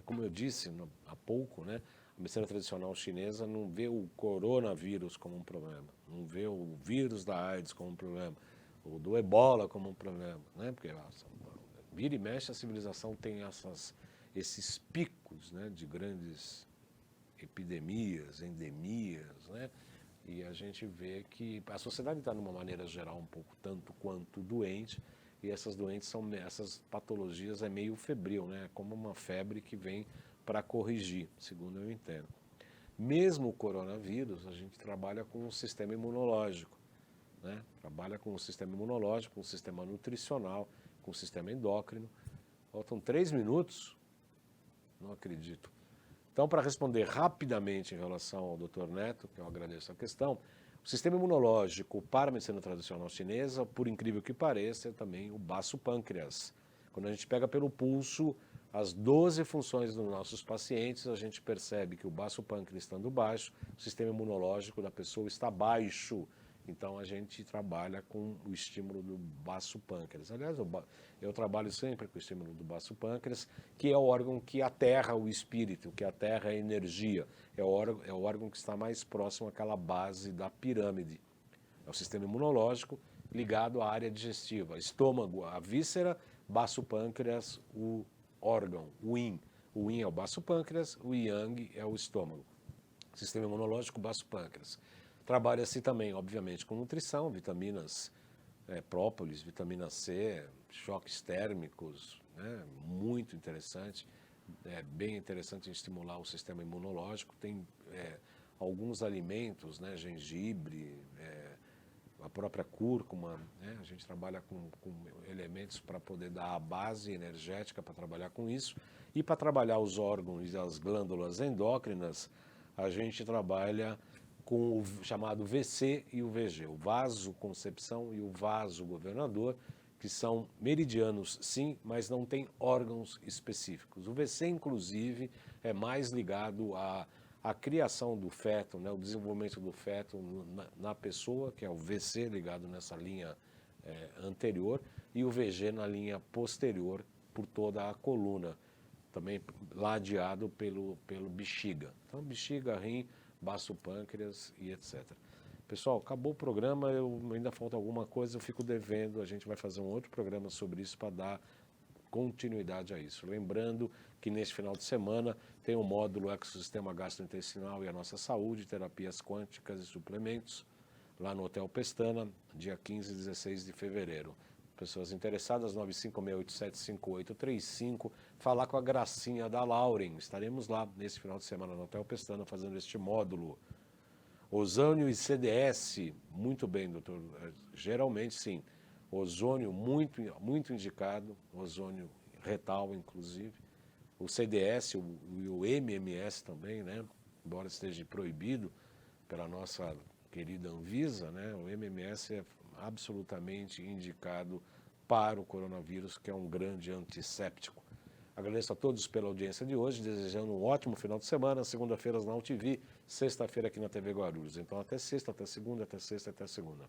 Como eu disse há pouco, né? A medicina tradicional chinesa não vê o coronavírus como um problema, não vê o vírus da AIDS como um problema, o do ebola como um problema, né? Porque vira e mexe a civilização tem esses picos, né, de grandes epidemias, endemias, né? E a gente vê que a sociedade está, de uma maneira geral, um pouco tanto quanto doente, e essas patologias é meio febril, né? Como uma febre que vem para corrigir, segundo eu entendo. Mesmo o coronavírus, a gente trabalha com um sistema imunológico, né? Trabalha com um sistema imunológico, com um sistema nutricional, com um sistema endócrino. Faltam 3 minutos? Não acredito. Então, para responder rapidamente em relação ao Dr. Neto, que eu agradeço a questão, o sistema imunológico para a medicina tradicional chinesa, por incrível que pareça, é também o baço pâncreas. Quando a gente pega pelo pulso as 12 funções dos nossos pacientes, a gente percebe que o baço pâncreas estando baixo, o sistema imunológico da pessoa está baixo. Então a gente trabalha com o estímulo do baço pâncreas. Aliás, eu trabalho sempre com o estímulo do baço pâncreas, que é o órgão que aterra o espírito, que aterra a energia. É o órgão que está mais próximo àquela base da pirâmide. É o sistema imunológico ligado à área digestiva. Estômago, a víscera, baço pâncreas, o órgão, o yin. O yin é o baço pâncreas, o yang é o estômago. Sistema imunológico, baço pâncreas. Trabalha-se também, obviamente, com nutrição, vitaminas, própolis, vitamina C, choques térmicos, né? Muito interessante, bem interessante em estimular o sistema imunológico. Tem alguns alimentos, né? Gengibre, a própria cúrcuma, né? A gente trabalha com elementos para poder dar a base energética para trabalhar com isso. E para trabalhar os órgãos e as glândulas endócrinas, a gente trabalha com o chamado VC e o VG, o vasoconcepção e o vasogovernador, que são meridianos sim, mas não tem órgãos específicos. O VC, inclusive, é mais ligado à criação do feto, né, o desenvolvimento do feto na pessoa, que é o VC ligado nessa linha anterior, e o VG na linha posterior por toda a coluna, também ladeado pelo bexiga. Então, bexiga, rim, baço pâncreas e etc. Pessoal, acabou o programa, ainda falta alguma coisa, eu fico devendo, a gente vai fazer um outro programa sobre isso para dar continuidade a isso. Lembrando que neste final de semana tem o módulo Ecossistema Gastrointestinal e a Nossa Saúde, Terapias Quânticas e Suplementos, lá no Hotel Pestana, dia 15 e 16 de fevereiro. Pessoas interessadas, 956875835, falar com a Gracinha da Lauren. Estaremos lá nesse final de semana no Hotel Pestana fazendo este módulo. Ozônio e CDS, muito bem, doutor. Geralmente sim. Ozônio muito indicado, ozônio retal inclusive. O CDS e o MMS também, né? Embora esteja proibido pela nossa querida Anvisa, né? O MMS é absolutamente indicado para o coronavírus, que é um grande antisséptico. Agradeço a todos pela audiência de hoje, desejando um ótimo final de semana, segunda-feira na UTV, sexta-feira aqui na TV Guarulhos. Então até sexta, até segunda, até sexta, até segunda.